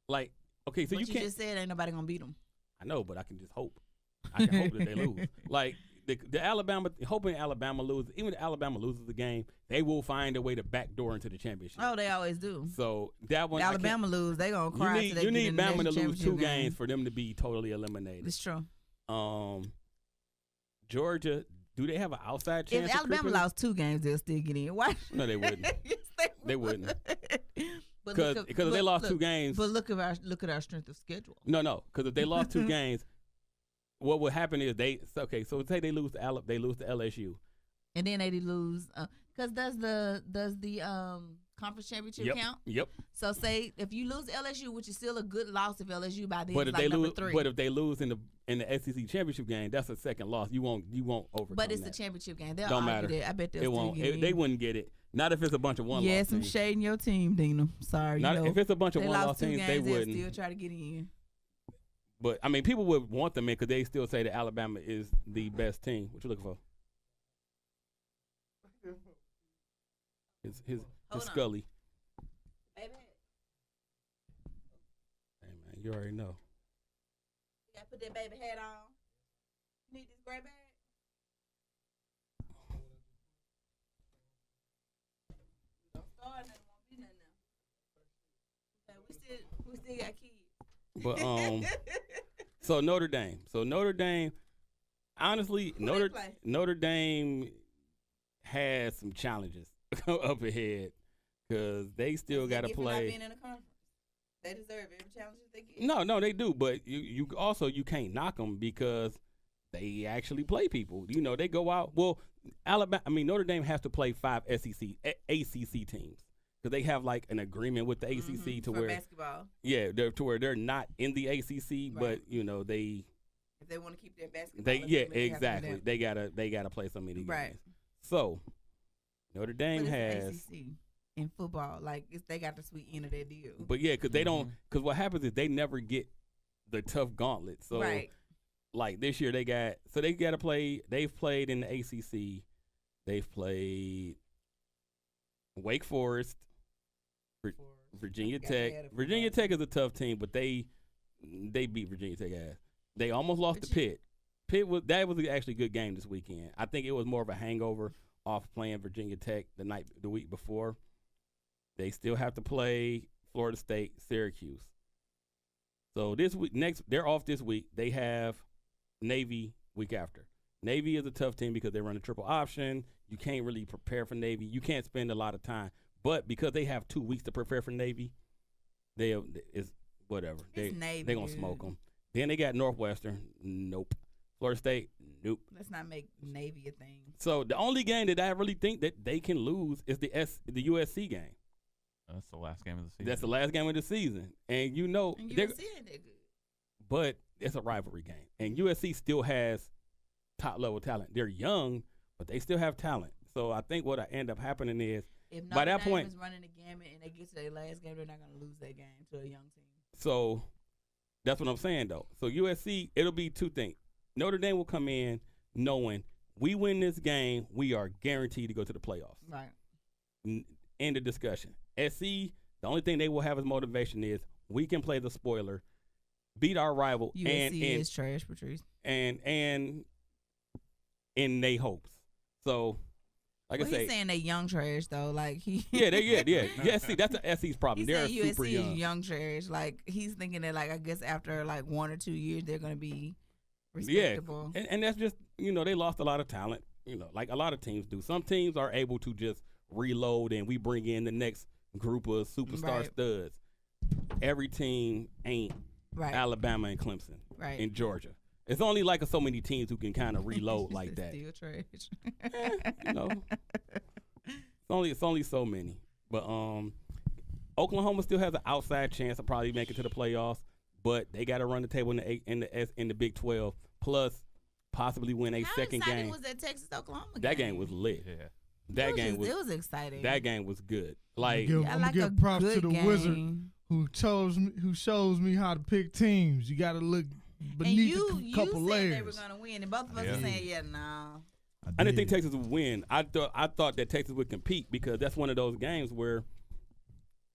Like, okay, so but you can't. Just said ain't nobody gonna beat them. I know, but I can just hope. I can hope that they lose. Like the Alabama, hoping Alabama loses. Even if Alabama loses the game, they will find a way to backdoor into the championship. Oh, they always do. So that one, Alabama lose, they gonna cry. You need Bama to lose 2 games for them to be totally eliminated. It's true. Georgia, do they have an outside chance? If Alabama lost 2 games, they'll still get in. Why? No, they wouldn't. Yes, they wouldn't. Because if they lost 2 games. But look at our strength of schedule. No. Because if they lost 2 games, what would happen is So say they lose to LSU, and then they lose. Because does the conference championship count? Yep. So say if you lose LSU, which is still a good loss if LSU by then but is if like they number lose, 3. But if they lose in the SEC championship game, that's a second loss. You won't overcome. But it's that. the championship game. They'll Don't argue matter. that. I bet they'll it still won't. get in. They wouldn't get it. Not if it's a bunch of one. Yes, I'm shading your team, Dina. Sorry. If it's a bunch of they one-loss teams, games, they wouldn't. They'll still try to get in. But I mean, people would want them in because they still say that Alabama is the best team. What you looking for? His Scully. Baby. Hey man, you already know. You gotta put that baby hat on. You need this gray bag. We still got kids. But so Notre Dame. Honestly, Notre Dame has some challenges up ahead because they still got to play. Not being in a conference. They deserve every challenge that they get. No, they do. But you also can't knock them because they actually play people. You know, they go out. Well, Notre Dame has to play 5 ACC teams because they have like an agreement with the ACC to for where basketball. Yeah, to where they're not in the ACC, but you know if they want to keep their basketball. Exactly. They gotta play so many games. So Notre Dame has ACC in football, like they got the sweet end of their deal. But yeah, because they don't. Because what happens is they never get the tough gauntlet. So like this year they got to play. They've played in the ACC. They've played Wake Forest, Virginia Tech. Virginia Tech is a tough team, but they beat Virginia Tech ass. They almost lost to Pitt. Pitt was actually a good game this weekend. I think it was more of a hangover off playing Virginia Tech the week before. They still have to play Florida State, Syracuse. So this week, they're off this week. They have Navy week after. Navy is a tough team because they run a triple option. You can't really prepare for Navy. You can't spend a lot of time. But because they have 2 weeks to prepare for Navy, it's whatever. They're going to smoke them. Then they got Northwestern. Nope. Florida State. Nope. Let's not make Navy a thing. So the only game that I really think that they can lose is the USC game. That's the last game of the season. That's the last game of the season. And USC ain't that good. But it's a rivalry game. And USC still has top-level talent. They're young, but they still have talent. So I think what end up happening is if by that Notre Dame point is running the gamut and they get to their last game, they're not going to lose that game to a young team. So that's what I'm saying, though. So USC, it'll be 2 things. Notre Dame will come in knowing we win this game, we are guaranteed to go to the playoffs. Right. End of discussion. SC, the only thing they will have as motivation is we can play the spoiler, beat our rival, USC is trash, Patrice. And in they hopes. So, like I say, he's saying they young trash though. Like yeah. See, that's the SC's problem. They're super USC young. Is young trash. Like he's thinking that like I guess after like 1 or 2 years they're gonna be respectable. Yeah, and that's just they lost a lot of talent. Like a lot of teams do. Some teams are able to just reload and we bring in the next group of superstar studs. Every team ain't Alabama and Clemson and Georgia. It's only like so many teams who can kind of reload like that. Still trash. It's only so many. But Oklahoma still has an outside chance of probably making it to the playoffs, but they got to run the table in the Big 12 plus possibly win a second game. How exciting was that Texas-Oklahoma game? That game was lit. Yeah. It was exciting. That game was good. Like I'm gonna give props to the wizard who shows me how to pick teams. You got to look beneath a couple layers. You said they were gonna win, and both of us were saying, nah. I didn't think Texas would win. I thought that Texas would compete because that's one of those games where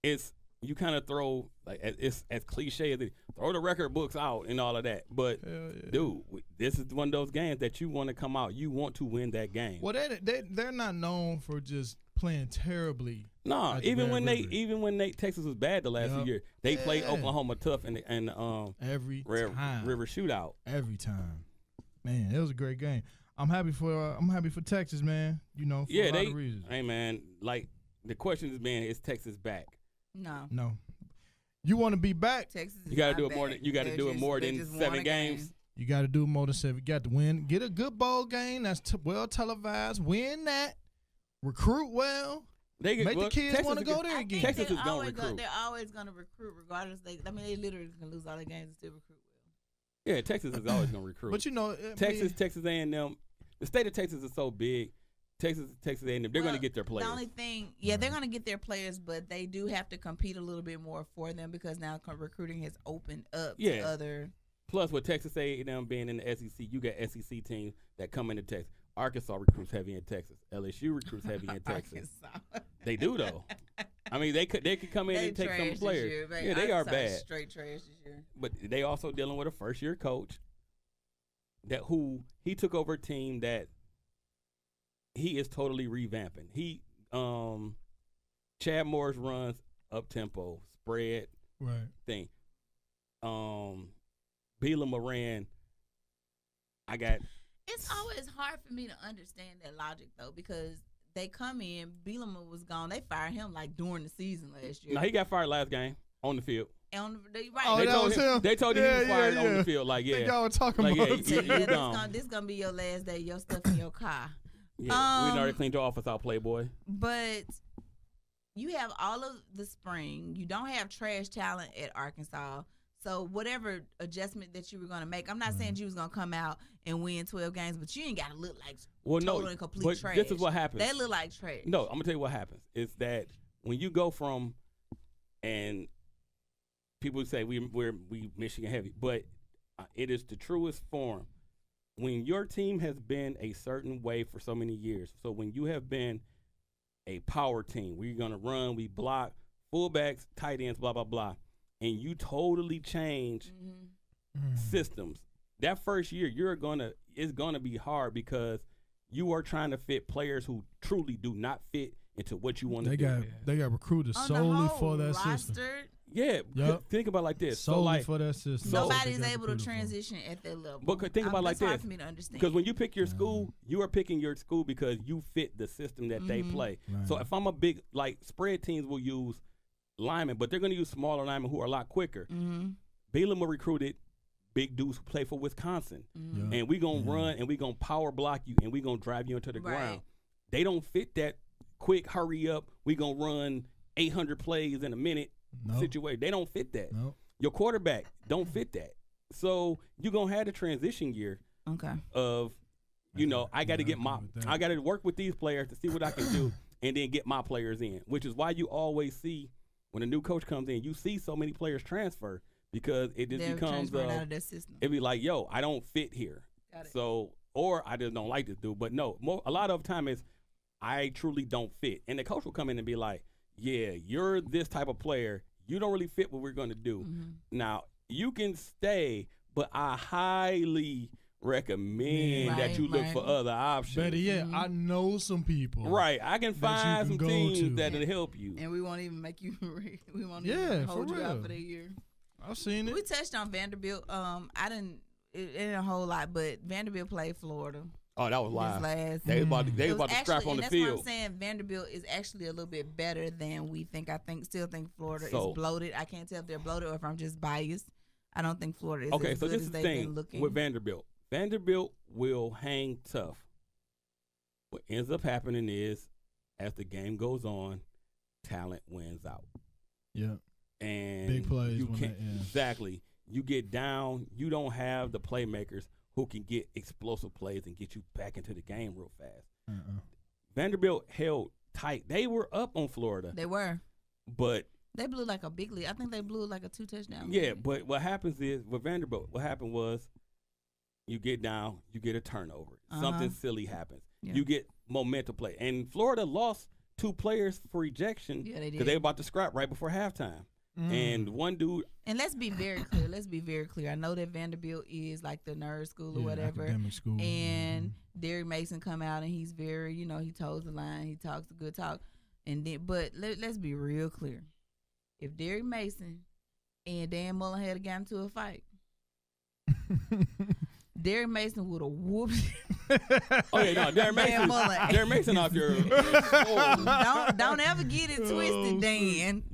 you kind of throw it's as cliche as it throw the record books out and all of that. But dude, this is one of those games that you want to come out. You want to win that game. Well, they're not known for just playing terribly. No, even when Texas was bad the last few years, they played Oklahoma tough and every time. River Shootout every time. Man, it was a great game. I'm happy for Texas, man. For a lot of reasons. Hey man, like the question is, man, is Texas back? No. You want to be back? Texas. You got to do it more than more than 7 games. You got to do it more than 7. You got to win. Get a good bowl game that's well televised. Win that. Recruit well. Make the kids want to go there again. Texas is going to recruit. They're always going to recruit regardless. They literally can lose all their games and still recruit well. Yeah, Texas is always going to recruit. But Texas A&M, the state of Texas is so big. Texas A&M, they're going to get their players. The only thing, they're going to get their players, but they do have to compete a little bit more for them because now recruiting has opened up to other. Plus, with Texas A&M being in the SEC, you got SEC teams that come into Texas. Arkansas recruits heavy in Texas. LSU recruits heavy in Texas. They do though. I mean, they could come in and take some players. Yeah, they are bad. Straight trash this year. But they also dealing with a first-year coach who he took over a team that he is totally revamping. Chad Morris runs up tempo, spread, thing. Bila Moran, I got. It's always hard for me to understand that logic though, because they come in, Bielema was gone. They fired him like during the season last year. No, he got fired last game on the field. Right. Oh, that was him? They told him he was fired on the field. Like, I think y'all were talking like, about this gonna be your last day. Your stuff in your car. Yeah, we already cleaned your office out, Playboy. But you have all of the spring. You don't have trash talent at Arkansas. So whatever adjustment that you were going to make, I'm not saying you was going to come out and win 12 games, but you ain't got to look like total and complete trash. This is what happens. They look like trash. No, I'm going to tell you what happens. Is that when you go from, and people say we Michigan heavy, but it is the truest form. When your team has been a certain way for so many years, so when you have been a power team, we're going to run, we block, fullbacks, tight ends, blah, blah, blah, and you totally change systems. That first year, it's gonna be hard because you are trying to fit players who truly do not fit into what you want to do. They got recruited solely for that system. Yeah, think about it like this. Solely for that system. Nobody's able to transition at that level. But think about it like this. That's hard for me to understand. Because when you pick your school, you are picking your school because you fit the system that they play. Right. So if I'm a big, like, spread teams will use linemen, but they're going to use smaller linemen who are a lot quicker. Bielema recruited big dudes who play for Wisconsin. And we're going to run and we're going to power block you and we're going to drive you into the ground. They don't fit that quick, hurry up, we're going to run 800 plays in a minute situation. They don't fit that. Your quarterback don't fit that. So you're going to have the transition year of, I got to get I got to work with these players to see what I can do and then get my players in, which is why you always see when a new coach comes in, you see so many players transfer because it just becomes out of their system. It'd be like, yo, I don't fit here. So, or I just don't like this dude. But no, a lot of the time is I truly don't fit. And the coach will come in and be like, yeah, you're this type of player. You don't really fit what we're going to do. Now, you can stay, but I highly recommend that you look for other options. Better yet, I know some people. Right. I can find some teams that'll help you. And we won't even make you we won't even hold you out for the year. I've seen it. We touched on Vanderbilt. It ain't a whole lot, but Vanderbilt played Florida. Oh, that was live. They was about to scrap on the field. That's why I'm saying Vanderbilt is actually a little bit better than we think. Still think Florida is bloated. I can't tell if they're bloated or if I'm just biased. I don't think Florida is as good as they've been looking. With Vanderbilt. Vanderbilt will hang tough. What ends up happening is, as the game goes on, talent wins out. Yeah. And big plays. Exactly. You get down. You don't have the playmakers who can get explosive plays and get you back into the game real fast. Vanderbilt held tight. They were up on Florida. They were. But they blew like a big lead. I think they blew like a 2-touchdown. Yeah, but what happens is, with Vanderbilt, what happened was, you get down, you get a turnover. Something silly happens. Yeah. You get momentum play. And Florida lost 2 players for ejection because they were about to scrap right before halftime. And one dude. And let's be very clear. I know that Vanderbilt is like the nerd school or whatever. Academic school. And Derek Mason come out and he's very, he toes the line. He talks a good talk. And then, but let's be real clear. If Derek Mason and Dan Mullen had got into a fight, Derek Mason would have whooped. Oh yeah, no, Derek Mason off your. Don't ever get it twisted, Dan.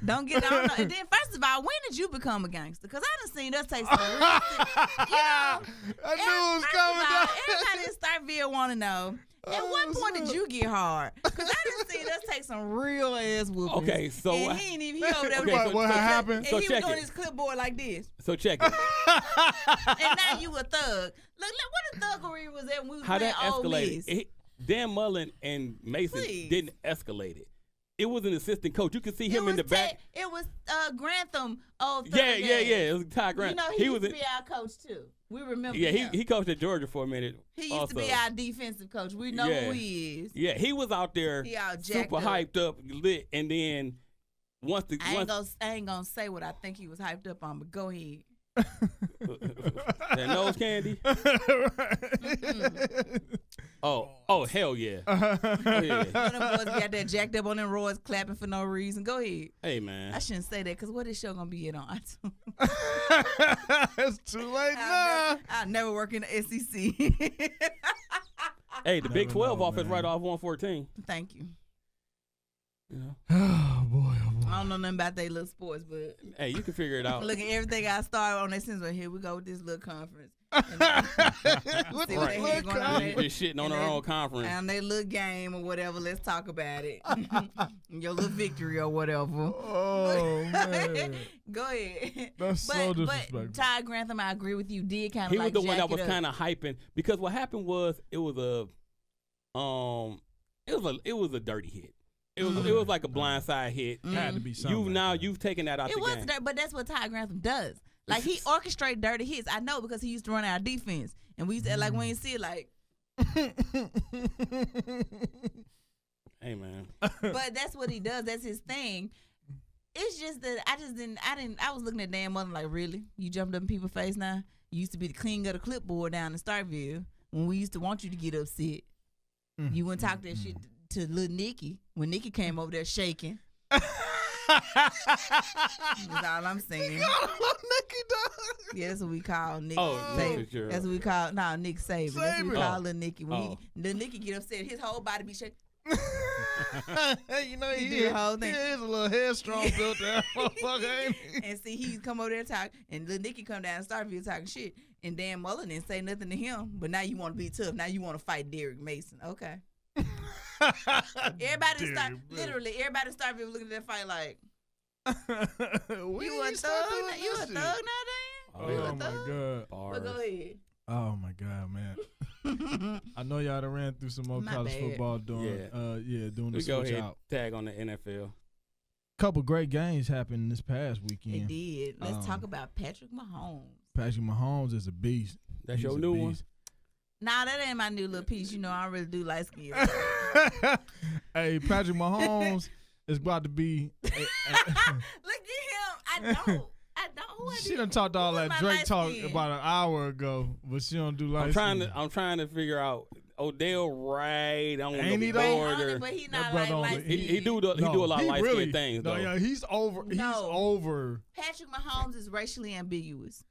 Don't get it. And then first of all, when did you become a gangster? Because I done seen us take some. I knew it was coming. Everybody in Starkville want to know. At what point did you get hard? Because I done seen us take some real ass whoopings. Okay, so and he over there. What happened? And he was doing his clipboard like this. So check it. And now you a thug. Look, what a thuggery was that when we was how playing that Ole Miss? Dan Mullen and Mason didn't escalate it. It was an assistant coach. You could see him in the back. It was Grantham. Yeah. It was Ty Grantham. He used to be our coach too. We remember. Yeah, him. he coached at Georgia for a minute. He used to be our defensive coach. We know who he is. Yeah, he was out there super hyped up, lit, and then I ain't gonna say what I think he was hyped up on, but go ahead. That nose candy. Oh, hell yeah. One of them boys be out there jacked up on them roads, clapping for no reason. Go ahead. Hey, man. I shouldn't say that because what is show gonna be it on iTunes? It's too late now. I'll never work in the SEC. Hey, the Big Never 12 know, office man. right off 114. Thank you. You know? Oh boy, oh boy. I don't know nothing about they little sports, but Hey, you can figure it out. look at everything I started on that since. Well, here we go with this little conference. What See the what they had fuck? going on You there. just shitting on And our then- own conference. And they little game or whatever, let's talk about it. Your little victory or whatever. Oh man, Go ahead. that's so But disrespectful. Ty Grantham, I agree with you, did kind of He like was the one that jack was it up. kind of hyping because what happened was it was a dirty hit. It was like a blindside hit. Had to be something. You've taken that out It the was game. dirt, but that's what Ty Grantham does. Like he orchestrates dirty hits. I know because he used to run our defense, and we used to like when you see it like. Hey man. But that's what he does. That's his thing. It's just that I was looking at Dan Mullen like, really? You jumped up in people's face now? You used to be the king of the clipboard down in Starkville when we used to want you to get upset. You wouldn't talk that shit to little Nikki when Nikki came over there shaking. That's all I'm saying. Yeah, that's what we call Nick. Oh, Saban. Nick Fitzgerald. That's what we call Nick Saban. That's what we Saban. call little Nicky. When Oh. little Nicky get upset, his whole body be shaking. You know He he did the whole thing. He is a little headstrong built that motherfucker, ain't he? And see, he come over there talk, and little Nicky come down and start talking shit. And Dan Mullen didn't say nothing to him, but now you want to be tough. Now you want to fight Derrick Mason. Okay. Everybody start literally. Everybody start looking at that fight like you a thug. You a thug now, Dan? Oh, You a Oh my thug? god. But go ahead. Oh my god, man. I know y'all done ran through some more My college bad. football doing doing the We go switch ahead out. tag on the NFL. Couple great games happened this past They weekend. did. Let's talk Um, about Patrick Mahomes. Patrick Mahomes is a beast. That's He's your a new one? beast. Nah, that ain't my new little piece. You know, I really do like skin. Hey, Patrick Mahomes is about to be. Look at him. I don't. Who She done talked all who that is my Drake light talk skin? about an hour ago, but she don't do light skin. I'm trying to figure out Odell right on Ain't the he though? border. But he That not brother like on light the- He do a lot of he light really- skin things No, though. yeah, he's over. He's No. over. Patrick Mahomes is racially ambiguous.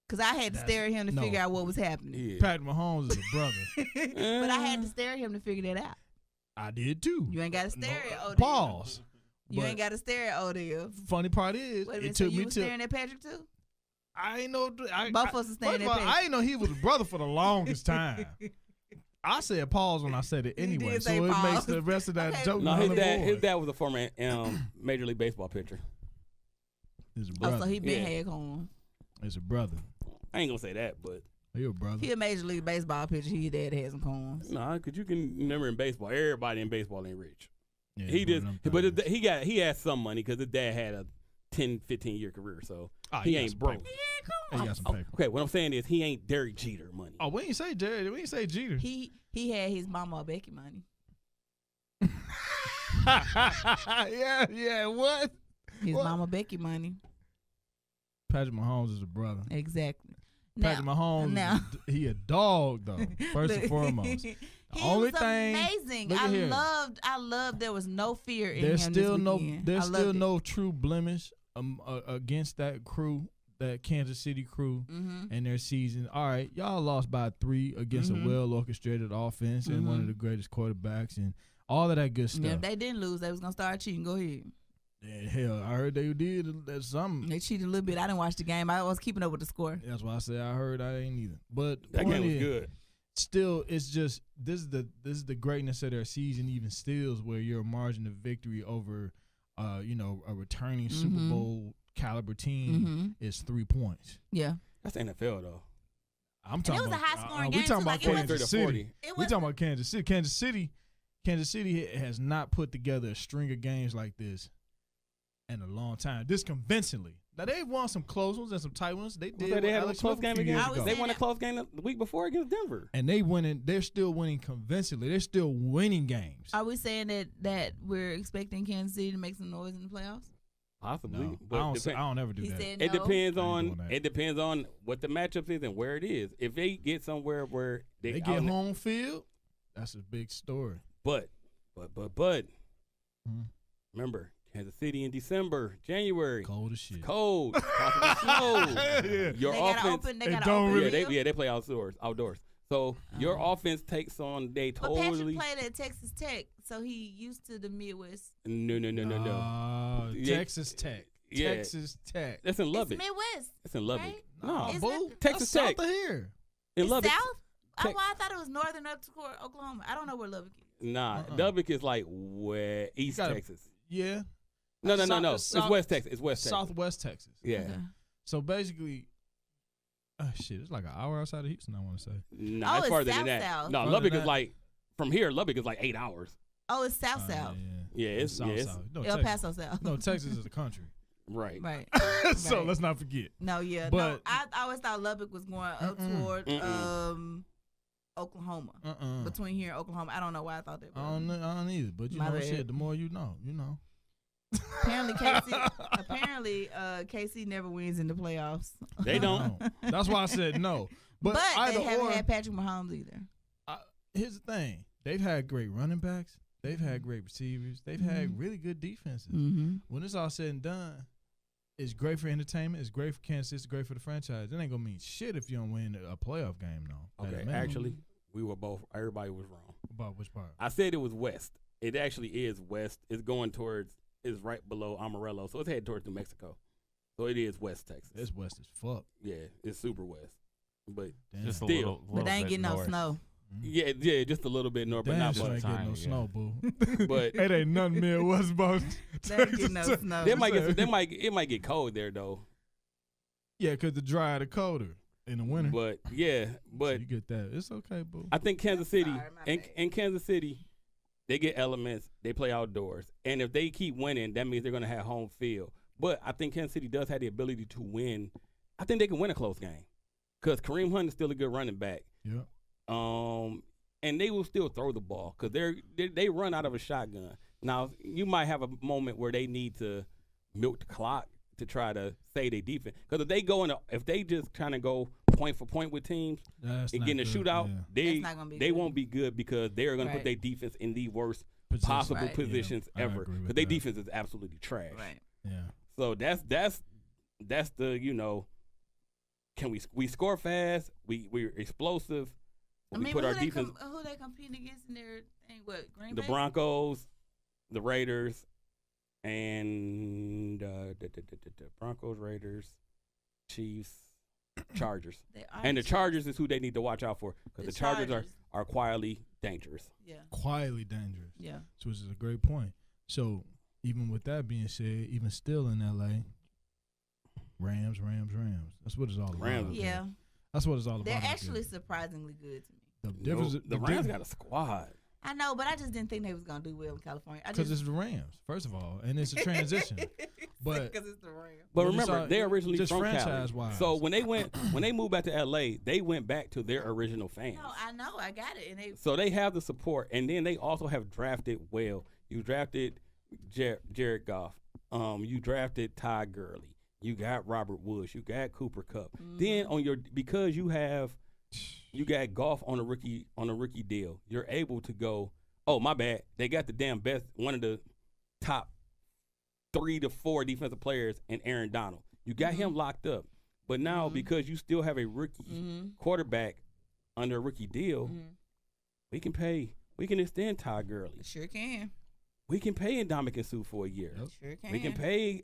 Cause I had to That's- stare at him to no. figure out what was happening. Yeah. Patrick Mahomes is a brother. But I had to stare at him to figure that out. I did too. You ain't got to stare at Odell. Pause. You But ain't got to stare at Odell. funny part is, Wait a it minute, so took you me was to. staring at Patrick too? I ain't know. Both of us was staring first at of all, Patrick. I ain't know he was a brother for the longest time. I said pause when I said it You anyway, did so say it makes pause. the rest of that Okay. joke. No, null his and void. dad was a former Major League Baseball pitcher. Is a Oh, brother. so he been Yeah. had on. Is a brother. I ain't gonna say that, but He a brother. He a Major League Baseball pitcher. His dad had some corns. no, cause you can remember in baseball, everybody in baseball ain't rich. Yeah, He one of just, them but things. he had some money because his dad had a 10, 15-year career, so Oh, he got ain't some broke. paper. He got some Oh, paper. okay, what I'm saying is he ain't Derek Jeter money. Oh, we ain't say Jared. We ain't say Jeter. He had his mama Becky money. yeah. What? His What? mama Becky money. Patrick Mahomes is a brother. Exactly. Patrick Mahomes, now- he a dog though. First and Look, foremost, he only was thing- amazing. look at here. I loved there was no fear in there's him still this no weekend. there's I still loved no true blemish against that crew, that Kansas City crew, Mm-hmm. and their season. All right, y'all lost by 3 against Mhm. a well orchestrated offense and one of Mhm. the greatest quarterbacks and all of that good stuff. Yeah, if they didn't lose, they was gonna start cheating. Go ahead. Yeah, hell, I heard they did something. They cheated a little bit. I didn't watch the game. I was keeping up with the score. That's why I said I heard I ain't either. But the That point game was is, good. still, it's just this is the greatness of their season. Even stills where your margin of victory over, a returning Super Mhm. Bowl caliber team Mm-hmm. is 3 points. Yeah, That's the NFL though. I'm it talking was a about high-scoring we game, talking too. about Like, it wasn't- 43 Kansas to City. 40. it We was. talking about Kansas City. Kansas City has not put together a string of games like this in a long time. This convincingly. Now they won some close ones and some tight ones. They did. They with had a Alex close Smith game few years against. I was ago. They saying won a that- close game the week before against Denver. And they winning. They're still winning convincingly. They're still winning games. Are we saying that we're expecting Kansas City to make some noise in the playoffs? Possibly, No, but I don't ever do He that. said it no. depends I ain't on doing that. it depends on what the matchup is and where it is. If they get somewhere where They get home field. That's a big story. But, Mhm. remember, Kansas City in December, January. Cold as shit. Cold. Possibly snow. Yeah. Your They gotta offense. open. They It gotta don't open. really- field. They play outdoors. So your offense takes on, they But Patrick totally. played at Texas Tech, so he used to the Midwest. No. Yeah. Texas Tech. Yeah. Texas Tech. That's in It's Lubbock. Midwest. That's in Lubbock. right? No, It's boo. not- Texas That's Tech. south of here. In It's Lubbock. South. Tech- I thought it was northern up toward Oklahoma. I don't know where Lubbock is. Nah, Uh-uh. Lubbock is like East gotta- Texas. Yeah. No. South- It's West Texas. It's West Texas. Southwest Texas. Yeah. Okay. So basically, shit, it's like an hour outside of Houston, I want to say. Nah, Oh, it's it's farther than South that. South. No, Farther Lubbock than is that? like From here. Lubbock is like 8 hours. Oh, it's South Oh, South. Yeah, it's South yeah, it's- South. No, El Texas. Paso South. No, Texas is a country. Right. Right. So Right. let's not forget. No, yeah. No, But- I always thought Lubbock was going up toward Oklahoma. Between here and Oklahoma. I don't know why I thought that. I don't either. But you My know, bad. shit. The more you know, you know. Apparently, KC never wins in the playoffs. They don't. That's why I said no. But, But either they haven't or, had Patrick Mahomes either. here's the thing: they've had great running backs. They've had great receivers. They've had really good defenses. Mm-hmm. When it's all said and done, it's great for entertainment. It's great for Kansas City. It's great for the franchise. It ain't gonna mean shit if you don't win a playoff game, though. at a Okay. minimum. Actually, we were both. Everybody was wrong. About which part? I said it was west. It actually is west. It's going towards. It's right below Amarillo, so it's headed towards New Mexico. So it is West Texas. It's west as fuck. Yeah, it's super west. But Damn. Just a Still. little, But they ain't bit getting no north. snow. yeah, just a little bit north, but Damn not sure much. ain't getting no Tiny, snow, boo. But it ain't nothing Midwest about. They ain't getting no snow. it might get cold there though. Yeah, because the drier the colder in the winter. But yeah, So but you get that. It's okay, boo. I think Kansas City Sorry, my bad. in Kansas City, they get elements. They play outdoors, and if they keep winning, that means they're going to have home field. But I think Kansas City does have the ability to win. I think they can win a close game because Kareem Hunt is still a good running back. Yeah. And they will still throw the ball because they run out of a shotgun. Now you might have a moment where they need to milk the clock to try to say they defense. Because if they just kind of go point for point with teams That's and not get in a good, shootout, yeah. That's not gonna be they good. won't be good because they're going to put Right. their defense in the worst Position. possible Right. positions Yeah, I ever agree with because their that. defense is absolutely trash. Right. Yeah. So that's the can we score fast? We're explosive. We put our defense. Who they competing against in their thing? What, Green The Bay? Broncos, the Raiders, and the Broncos, Raiders, Chiefs, Chargers. They are And the Chargers is who they need to watch out for because The the Chargers Chargers. are quietly dangerous. Yeah. Quietly dangerous. Yeah. So which is a great point. So even with that being said, even still in LA, Rams. That's what it's all about. Rams. out there. Yeah. That's what it's all about. They're out there. actually surprisingly good to me. the difference. The Rams got a squad. I know, but I just didn't think they was gonna do well in California. because it's the Rams, first of all, and it's a transition. But- because it's the Rams. But Well, just, remember, they're originally just from Cali. franchise-wise. So when they moved back to LA, they went back to their original fans. No, I know, I got it, and they. So they have the support, and then they also have drafted well. You drafted Jared Goff. You drafted Ty Gurley. You got Robert Woods. You got Cooper Kupp. Then because you got Goff on a rookie deal, you're able to go. Oh my bad, they got the damn best, one of the top 3 to 4 defensive players in Aaron Donald. You got him locked up, but now because you still have a rookie quarterback under a rookie deal, we can extend Ty Gurley. Sure can. We can pay Ndamukong Suh for a year. Yep. Sure can. We can pay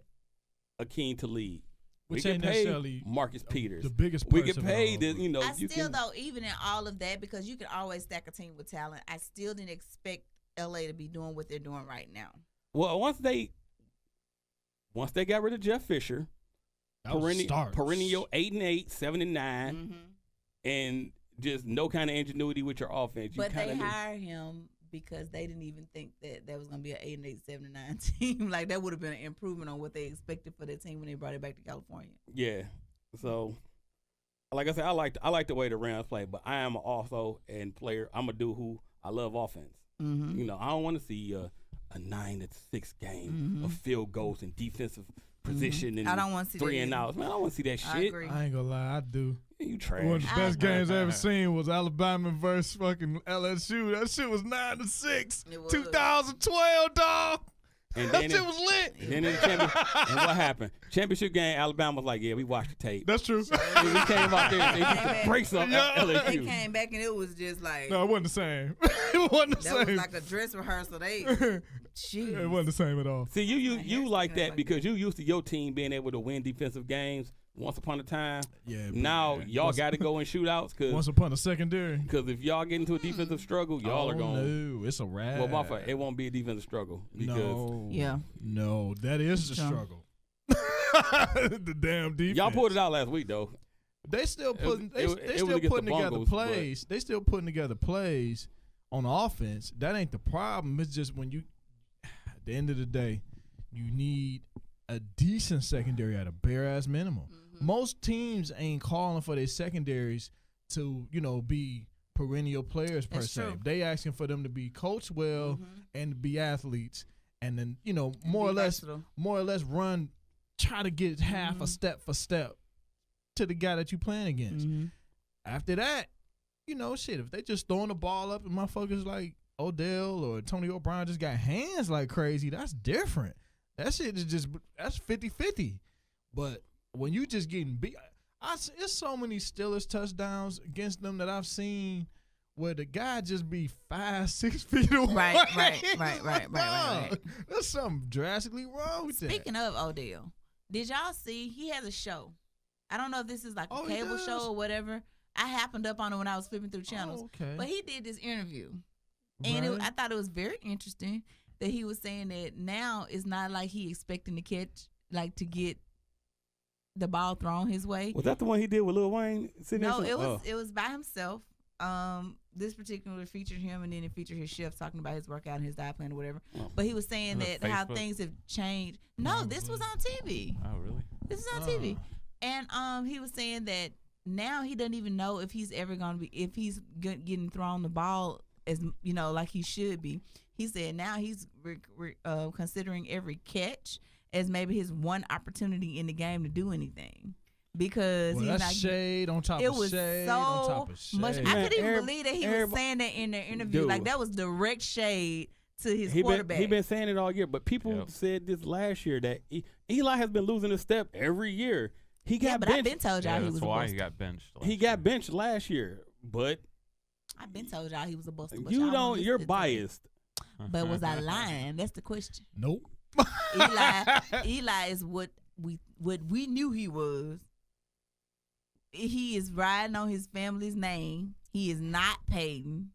Akeem Talib. Which we ain't can pay necessarily Marcus Peters. the biggest. We person can of it pay all, the but- I you still can, though, even in all of that, because you can always stack a team with talent. I still didn't expect LA to be doing what they're doing right now. Well, once they got rid of Jeff Fisher, That was start. perennial 8-8, 7-9, Mm-hmm. and just no kind of ingenuity with your offense. You But they kinda hired him because they didn't even think that was going to be an 8-8, 7-9 team. Like, that would have been an improvement on what they expected for their team when they brought it back to California. Yeah. So, like I said, I like the way the Rams play, but I am also a player. I'm a dude who I love offense. Mm-hmm. You know, I don't want to see a 9-6 game of field goals and defensive position and I don't want to see 3 that and either. outs. Man, I don't want to see that I shit. agree. I ain't gonna lie, I do. You One of trash. the best games I ever seen was Alabama versus fucking LSU. That shit was 9-6. It was. 2012, dog. And That then shit was lit. Then in the and what happened? Championship game, Alabama was like, yeah, we watched the tape. That's true. And we came out there and they beat the brakes on Yeah. They LSU. came back and it was just like No, it wasn't the same. It wasn't the that was same. like a dress rehearsal. They, It jeez. wasn't the same at all. See, you like hair's that like because you used to your team being able to win defensive games once upon a time. Yeah. but Now y'all once- got to go in shootouts Once because upon a secondary. if y'all get into a defensive struggle, y'all are going. No, it's a wrap. Well, my fault, it won't be a defensive struggle because No. Yeah. No, that is the Sure. struggle. The damn defense. y'all pulled it out last week though. They still putting. They it was still against the putting together Bungles, plays. They still putting together plays on offense. That ain't the problem. It's just when you, at the end of the day, you need a decent secondary at a bare ass minimum. Most teams ain't calling for their secondaries to be perennial players per That's se. true. They asking for them to be coached well and be athletes, and then And more be or less versatile. run, try to get half a step for step to the guy that you playing against. After that, shit, if they just throwing the ball up and motherfuckers like Odell or Tony O'Brien just got hands like crazy, that's different. That shit is that's 50-50. But when you just getting beat, it's so many Steelers touchdowns against them that I've seen where the guy just be 5-6 feet away. Right. There's something drastically wrong with that. Speaking of Odell, did y'all see he has a show? I don't know if this is like a Oh, he cable does? show or whatever. I happened up on it when I was flipping through channels. Oh, okay. But he did this interview. And Right. I thought it was very interesting that he was saying that now it's not like he expecting to catch, like to get the ball thrown his way. Was that the one he did with Lil Wayne? No, it was by himself. This particular featured him, and then it featured his chef talking about his workout and his diet plan or whatever. Oh. But he was saying Was it that how Facebook? things have changed. No, this was on TV. Oh, really? This is on TV. And he was saying that now he doesn't even know if he's ever going to be, if he's getting thrown the ball as, like he should be. He said now he's considering every catch as maybe his one opportunity in the game to do anything. Because Well, he's that's not shade on top it of was shade so on top of shade. much. I Man, couldn't even every- believe that he was everybody- saying that in their interview. Dude. Like that was direct shade to his He quarterback. been saying it all year, but people Yep. said this last year that Eli has been losing a step every year. He got but I've benched. been told y'all Yeah, he that's was a why buster. he got benched. He got benched last year, but I've been told y'all he was a buster. but you y'all don't. won't You're listen to me. biased. But was I lying? That's the question. Nope. Eli is what we knew he was. He is riding on his family's name. He is not Peyton,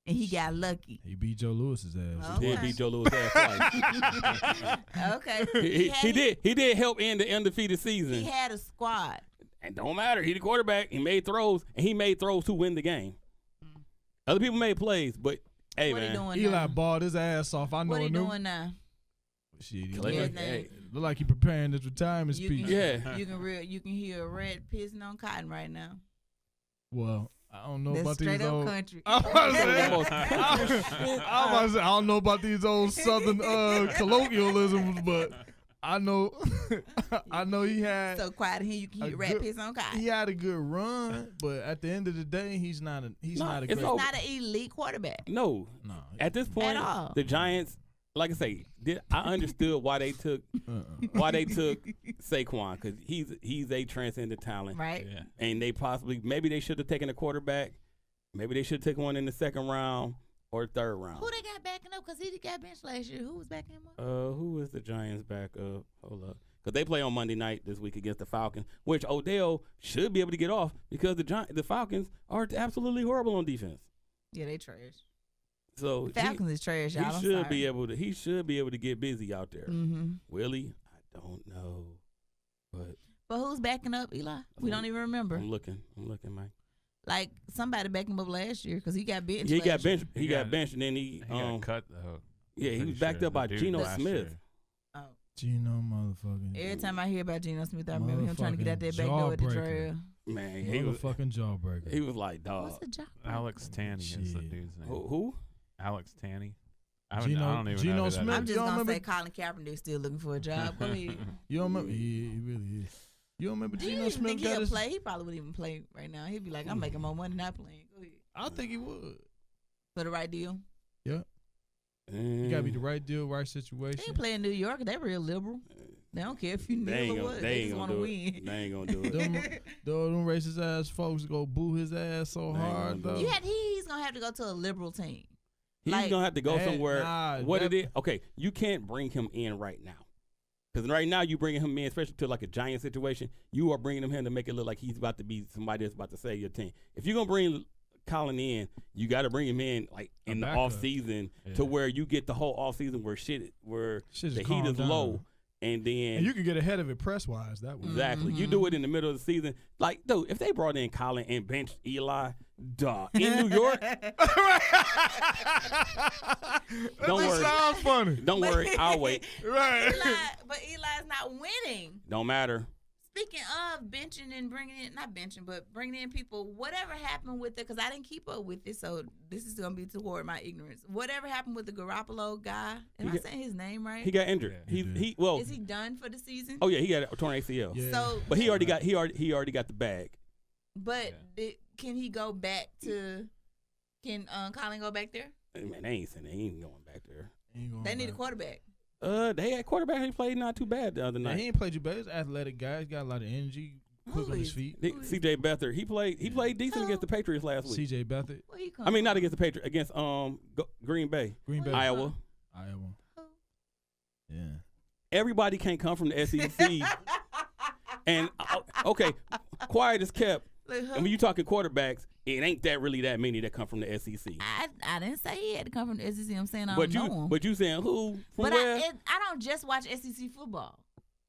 and he got lucky. He beat Joe Lewis's ass. Okay. Did beat Joe Lewis ass twice. Okay, He did help end the undefeated season. He had a squad. And don't matter. He the quarterback. He made throws, and he made throws to win the game. Other people made plays, but hey, What he man. doing Eli now? balled his ass off. I know What he him. doing now? Shit, he Clay- look, hey, look like he preparing his retirement You speech. can, Yeah. you can hear a red pissing on cotton right now. Well, I don't know That's about straight these up old. country. I was about to say, Almost I'm about to say, I don't know about these old Southern colloquialisms, but I know, I know he had So quiet in here, you can hear a red good- piss on cotton. he had a good run, but at the end of the day, he's not a No, not a it's great. over. Not an elite quarterback. No. No, At this point, all. the Giants, like I say, I understood why they took Saquon because he's a transcendent talent, Right? Yeah. and maybe they should have taken a quarterback, maybe they should have taken one in the second round or third round. Who they got backing up? Because he got benched last year. Who was backing him up? Who is the Giants back up? Hold up. Because they play on Monday night this week against the Falcons, which Odell should be able to get off because the Falcons are absolutely horrible on defense. Yeah, they trash. So Falcons is trash, y'all. he I'm should sorry. be able to. He should be able to get busy out there. Mm-hmm. Will he? I don't know, but But who's backing up Eli? We don't even remember. I'm looking, man. Like somebody backed him up last year because he got benched. He got last year. benched. He got benched, and then he got cut though. yeah, he Pretty was backed sure up by the dude Geno last Smith. year. Oh. Geno motherfucking. Every time I hear about Geno Smith, I remember him trying to get out that Motherfucking back door at the jawbreaker. trail. Man, he was jawbreaker. like, dog. What's the job? Alex Tanny is the Shit. dude's name. Who? Alex Tanny. I don't even Geno know who that Smith. is. I'm just You don't gonna say remember- Colin Kaepernick still looking for a job. Go ahead. You don't remember? He really is. You don't remember Do you Geno even Smith think got he'll his? play? He probably wouldn't even play right now. He'd be like, I'm making more money not playing. Go ahead. I think he would. For the right deal. You gotta be the right deal, right situation. They play in New York. They're real liberal. They don't care if you kneel or what. They just want to win. They ain't gonna do it. them racist ass folks go boo his ass so They ain't hard gonna though. do it. He's gonna have to go to a liberal team. He's Like, gonna have to go somewhere. What that- it is? Okay, you can't bring him in right now. Because right now you bringing him in, especially to like a Giant situation, you are bringing him in to make it look like he's about to be somebody that's about to save your team. If you're gonna bring Colin in, you got to bring him in like in the backup. off season to where you get the whole off season where Shit's the heat calmed is down. low, and then And you can get ahead of it press wise that way. exactly you do it in the middle of the season. Like, dude, if they brought in Colin and benched Eli, duh, in New York, don't worry, Sounds funny. don't worry, I'll wait. Right. But Eli's not winning. Don't matter. Speaking of benching and bringing in, not benching, but bringing in people, whatever happened with it, because I didn't keep up with it, so this is going to be toward my ignorance. Whatever happened with the Garoppolo guy, am I saying his name right? He got injured. Yeah, he well. Is he done for the season? Oh yeah, he got a torn ACL. Yeah. So, But he already got the bag. But can he go back to? Can Colin go back there? Man, they ain't saying they ain't going back there. They need a quarterback. They had quarterback. He played not too bad the other Nah, night. he ain't played you bad. He's an athletic guy. He's got a lot of energy, quick Who on his is- feet. C.J. Beathard. He played decent against the Patriots last week. C.J. Beathard, Where he come I mean, not from? against the Patriots, against Green Bay, Green Bay, Where he Iowa. Iowa. Who? Yeah. Everybody can't come from the SEC. And okay, quiet is kept. Like, who? And when you talking quarterbacks, it ain't really that many that come from the SEC. I didn't say he had to come from the SEC. I'm saying I But don't know him. you saying who from But where? I don't just watch SEC football.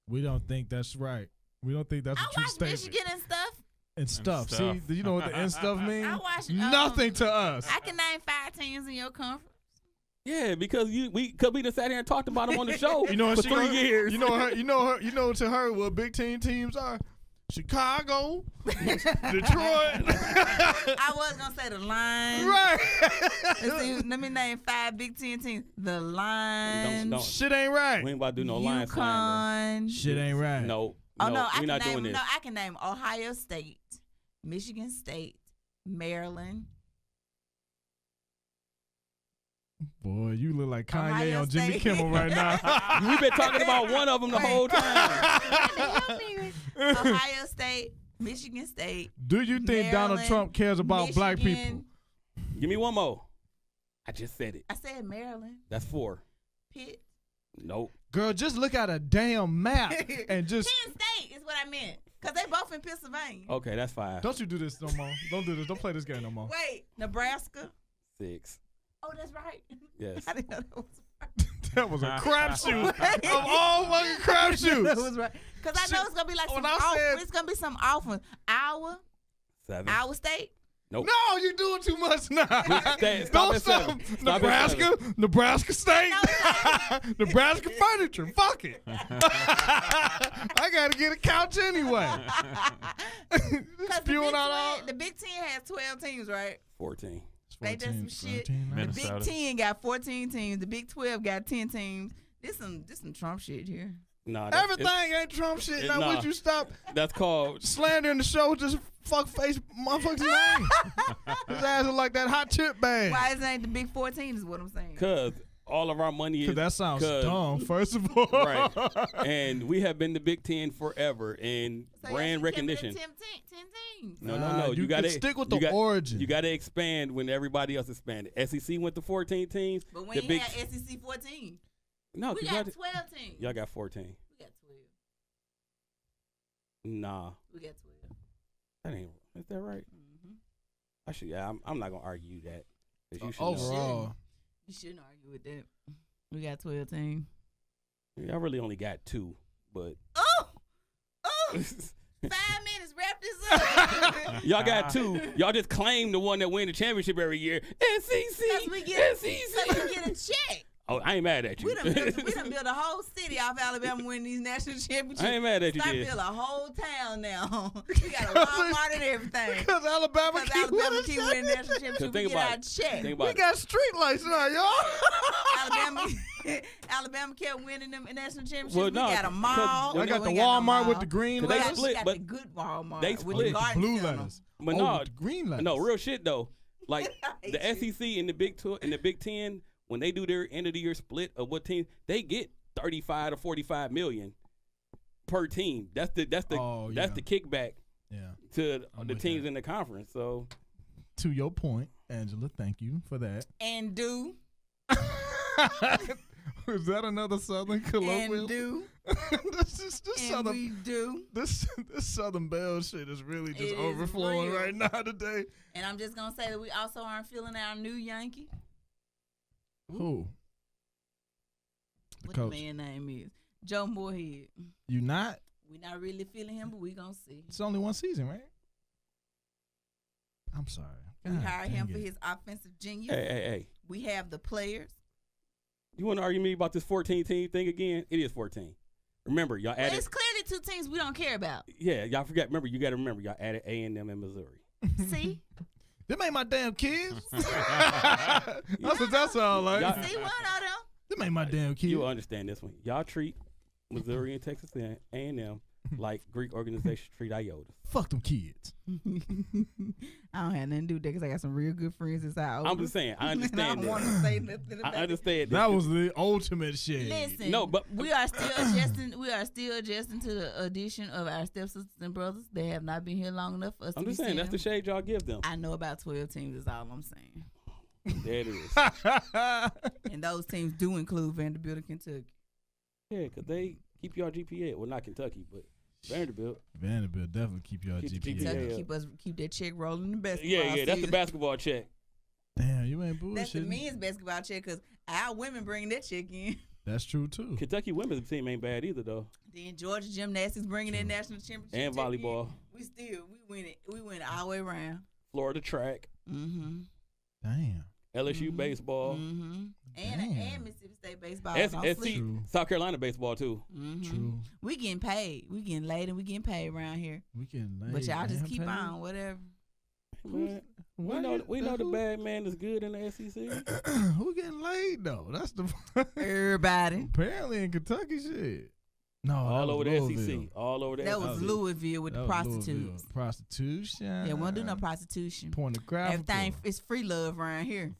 We don't think that's right. We don't think that's I a true watch statement. Michigan and stuff. And stuff. stuff. See, do you know what the and stuff means? I watch Nothing to us. I can name 5 teams in your conference. Yeah, because we done sat here and talked about him on the show You know what for she 3 gonna- years. You know to her what big teams are? Chicago, Detroit. I was gonna say the Lions. Right. Let's see, let me name 5 Big Ten teams. The Lions. Don't. Shit ain't right. We ain't about to do no line slander. UConn. Shit ain't right. No. Oh no, no, I we're can not name. doing this. No, I can name Ohio State, Michigan State, Maryland. Boy, you look like Kanye Ohio on Jimmy State. Kimmel right now. We've been talking about one of them the whole time. Help me with Ohio State, Michigan State. Do you think Donald Maryland, Trump cares about black people? Michigan. Give me one more. I just said it. I said Maryland, That's 4. Pitt. Nope. Girl, just look at a damn map and just Penn State is what I meant. Because they both in Pennsylvania. Okay, that's 5. don't you do this no more. Don't do this. Don't play this game no more. Wait, Nebraska. 6. Oh, that's right. Yes. I didn't know that was right. That was a crapshoot of all fucking crapshoots. That was right. Because I know it's going to be like When some I off, said- it's going to be some off ones. Iowa, 7. Iowa State. Nope. No, you're doing too much now. Stop Don't at stop. 7. Stop Nebraska, Nebraska State, No, Nebraska furniture. Fuck it. I gotta get a couch anyway. Because Spewing out all. the Big Ten has 12 teams, right? 14. They did some shit. 14, The Minnesota. Big 10 got 14 teams. The Big 12 got 10 teams. This some Trump shit here. No, Everything ain't Trump shit. Now, nah. would you stop that's called. slandering the show? Just fuck face motherfucker's name. His ass look like that hot chip bag. Why is it ain't the Big 14 is what I'm saying. Cause all of our money is That sounds 'cause- dumb, first of all. right, and we have been the Big 10 forever, and So brand y'all keep recognition. giving it 10 teams. No, Nah, You got to stick with you the got- origin. You got to expand when everybody else expanded. SEC went to 14 teams. But we the ain't Big had SEC 14. no, We 'cause got 12 teams. y'all got 14. We got 12. Nah, We got 12. that ain't. Is that right? Mm-hmm. Actually, yeah, I'm not gonna argue that. 'Cause you should Overall, You shouldn't argue with that. We got 12 teams. know. I really only got 2, but Oh! 5 minutes. Wrap this up. y'all got 2. Y'all just claim the one that win the championship every year. SEC. Because we get SEC. so we get a check. Oh, I ain't mad at you. We done built a whole city off Alabama winning these national championships. I ain't mad at you, Start Jay. build a whole town now. We got a Walmart and everything. Because Alabama keep winning national championships. We get our check. We got street lights now, y'all. Alabama kept winning them national championships. Well, We got a mall. I got the Walmart with the green They letters. split, got but the good Walmart. they with split. the The garden blue center. letters. But Oh, no, with the green letters. no, real shit though. Like I the hate you. SEC and the Big Ten, when they do their end of the year split of what team, they get 35 to 45 million per team. That's the kickback Yeah. to I'm the with teams that. in the conference. So To your point, Angela, thank you for that. And do. Is that another Southern colloquial? And do. this And Southern we do. this Southern Belle shit is really just It is overflowing real. right now today. And I'm just going to say that we also aren't feeling our new Yankee. Who? What Coach. the man name is? Joe Moorhead. You not? We not really feeling him, but we going to see. It's only one season, right? I'm sorry. We God hired him dang for it. his offensive genius. hey, We have the players. you want to argue me about this 14 team thing again? It is 14. Remember, y'all Well, added. it's clearly two teams we don't care about. Yeah, y'all forgot. Remember, you got to remember, y'all added A&M and Missouri. See? Them ain't my damn kids. That's what that sound like. Y'all- See one of them? Them ain't my damn kids. You'll understand this one. Y'all treat Missouri and Texas and A&M like Greek organizations treat IOTA. Fuck them kids. I don't have nothing to do with that because I got some real good friends inside. I'm just saying, I And I understand don't want to that. say nothing about I understand That was the ultimate shit. Listen, No, but- we are still adjusting. We are still adjusting to the addition of our stepsisters and brothers. They have not been here long enough for us I'm to be just saying, seeing that's the them. shade y'all give them. I know about 12 teams. Is all I'm saying. There it is. And those teams do include Vanderbilt and Kentucky. Yeah, because they keep y'all GPA. Well, not Kentucky, but Vanderbilt. Vanderbilt definitely keep y'all Keep the GPA. GPA. Kentucky keep that check rolling in the basketball. Yeah, that's the season. basketball check. Damn, you ain't That's the bullshitting. men's basketball check because our women bring that check in. That's true too. Kentucky women's team ain't bad either, though. Then Georgia gymnastics bringing that national championship And check in. volleyball. We win it. We win it all the way around. Florida track. Mm-hmm. Damn. LSU baseball. Mm-hmm. Damn. And Mississippi State baseball. SC, Don't sleep. True. South Carolina baseball, too. Mhm. True. We getting paid. We getting laid and we getting paid around here. We can. But y'all just keep on, whatever. Man, we know the bad man is good in the SEC. Who getting laid though? That's the Everybody. apparently in Kentucky shit. No, All that over was the Louisville. SEC. All over the That SEC. was Louisville with That the was prostitutes. Louisville. Prostitution. Yeah, we don't do no prostitution. Pornographic. Everything is free love around here.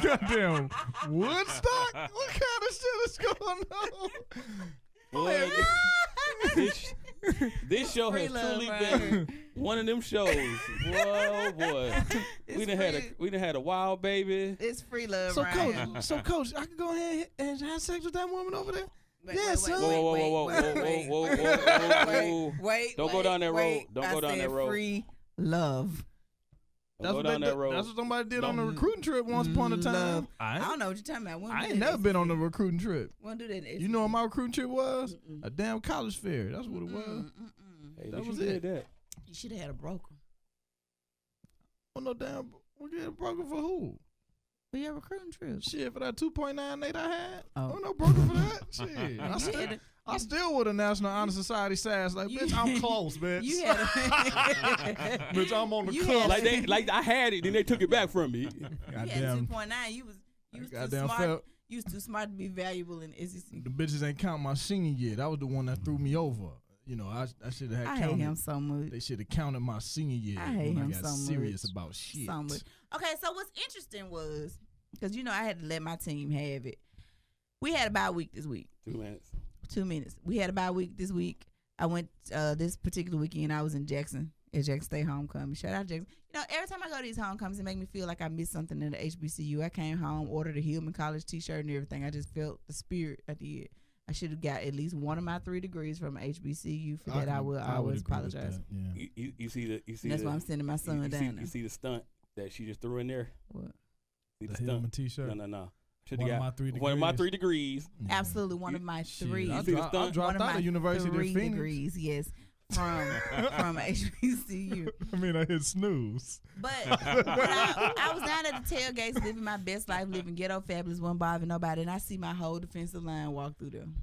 Goddamn Woodstock. What kind of shit is going on? Boy, this show free has love truly right been here. one of them shows. Boy, oh boy. It's We free. done had a wild baby. It's free love So around here. coach, I can go ahead and have sex with that woman over there. Wait, Yeah, son. Wait, Don't go down that road. Don't I go down said that road. Free love. Don't go down that road. That's what somebody did on the Don't- recruiting trip once upon a time. Love. I I ain't, don't know what you're talking about. We don't I do ain't that never in been on SEC. the recruiting trip. We don't do that in SEC. You know what my recruiting trip was? Mm-mm. A damn college fair. That's what it was. Mm-mm. Hey, That you was did it. that. You should have had a broker. Oh no damn. We get a broker for who? For your recruiting trip. Shit, for that 2.98 I had. Oh. Oh no broker for that. Shit. You had a- I still would have National Honor Society sass like, bitch, I'm close, bitch. You had a bitch, I'm on the You cusp. had Like I had it, then they took it back from me. you had Goddamn, 2.9. You was too goddamn smart. felt You was too smart to be valuable in SEC. the bitches ain't count my senior year. That was the one that threw me over. You know, I should have had I hate counted. him so much. They should have counted my senior year I hate when him I got so serious much. about shit. So much. Okay, so what's interesting was because I had to let my team have it. We had a bye week this week. 2 minutes. 2 minutes. We had a bye week this week. I went this particular weekend. I was in Jackson at Jackson State homecoming. Shout out Jackson. Every time I go to these homecomings, it make me feel like I missed something in the HBCU. I came home, ordered a Hillman College T-shirt and everything. I just felt the spirit. I did. I should have got at least one of my 3 degrees from HBCU. For that, I will always agree with apologize. that, yeah. You see That's the, why I'm sending my son you down see, there. you see the stunt that she just threw in there? What? See The stunt? Hillman T-shirt. No. One of my 3 One of my degrees. 3 degrees. Yeah. Absolutely, one of my Shit, 3. I see the dropped stunt? out of University of 3 Phoenix. degrees, yes. from HBCU. I mean, I hit snooze. But when I was down at the tailgates living my best life, living ghetto fabulous, wasn't bothering nobody, and I see my whole defensive line walk through them.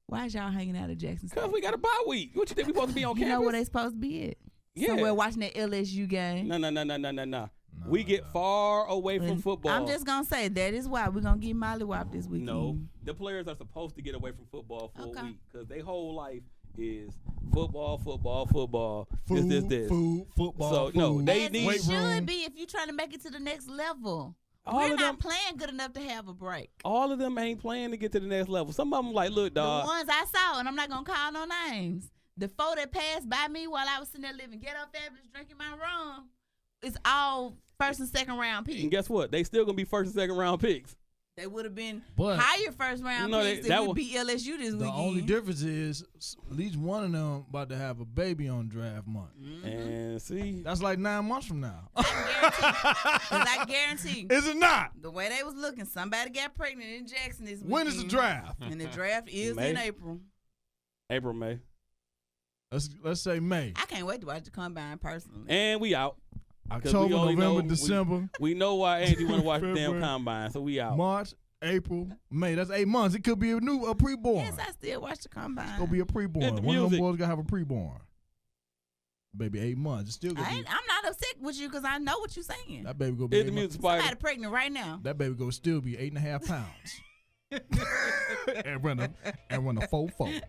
Why is y'all hanging out at Jackson State? Because we got a bye week. What you think we supposed to be on You campus? know where they supposed to be at? Yeah. Somewhere watching that LSU game. No. We get far away from football. I'm just going to say that is why we're going to get mollywopped this weekend. No, the players are supposed to get away from football for a week because their whole life is football. Food, This. food, football. So, no, food. they As need- it should be if you're trying to make it to the next level. We're not playing good enough to have a break. All of them ain't playing to get to the next level. Some of them like, look, dog. The ones I saw, and I'm not going to call no names, the four that passed by me while I was sitting there living ghetto fabulous, drinking my rum, it's all first and second round picks. And guess what? They still going to be first and second round picks. They would have been But- higher first round picks if we beat LSU this The weekend. only difference is at least one of them about to have a baby on draft month. And see. That's like 9 months from now. I guarantee. Is it not? The way they was looking, somebody got pregnant in Jackson this weekend. When is the draft? And the draft is May. in April. April, May. Let's say May. I can't wait to watch the combine personally. And we out. October, only November, know- December, We know why Angie want to watch the damn February, combine, so we out. March, April, May. That's 8 months. It could be a preborn. Yes, I still watch the combine. It's gonna be a preborn. Get the One of them music. boys gotta have a preborn. Baby, 8 months. It's still gonna be. I'm not upset with you because I know what you're saying. That baby gonna be. Hit 8 the months. music, Spider. Somebody pregnant right now. That baby gonna still be 8.5 pounds. and run a 4-4.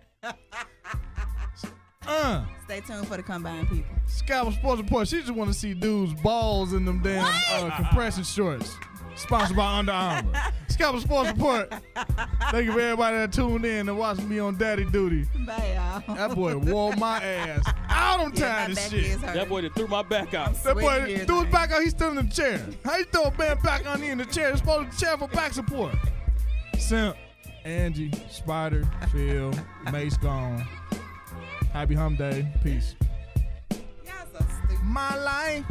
Stay tuned for the combine, people. Scalpers Sports Report. She just want to see dudes' balls in them damn compression shorts. Sponsored by Under Armour. Scalpers Sports Report. Thank you for everybody that tuned in and watching me on Daddy Duty. Bye, y'all. That boy wore my ass out on Yeah, time my this back shit. is hurt. That boy that threw my back out. That boy Sweating here threw his tonight. back out. He's still in the chair. How you throw a man back on you in the chair? It's supposed to be a chair for back support. Simp, Angie, Spider, Phil, Mace gone. Happy Hum Day. Peace. Y'all so stupid. My life.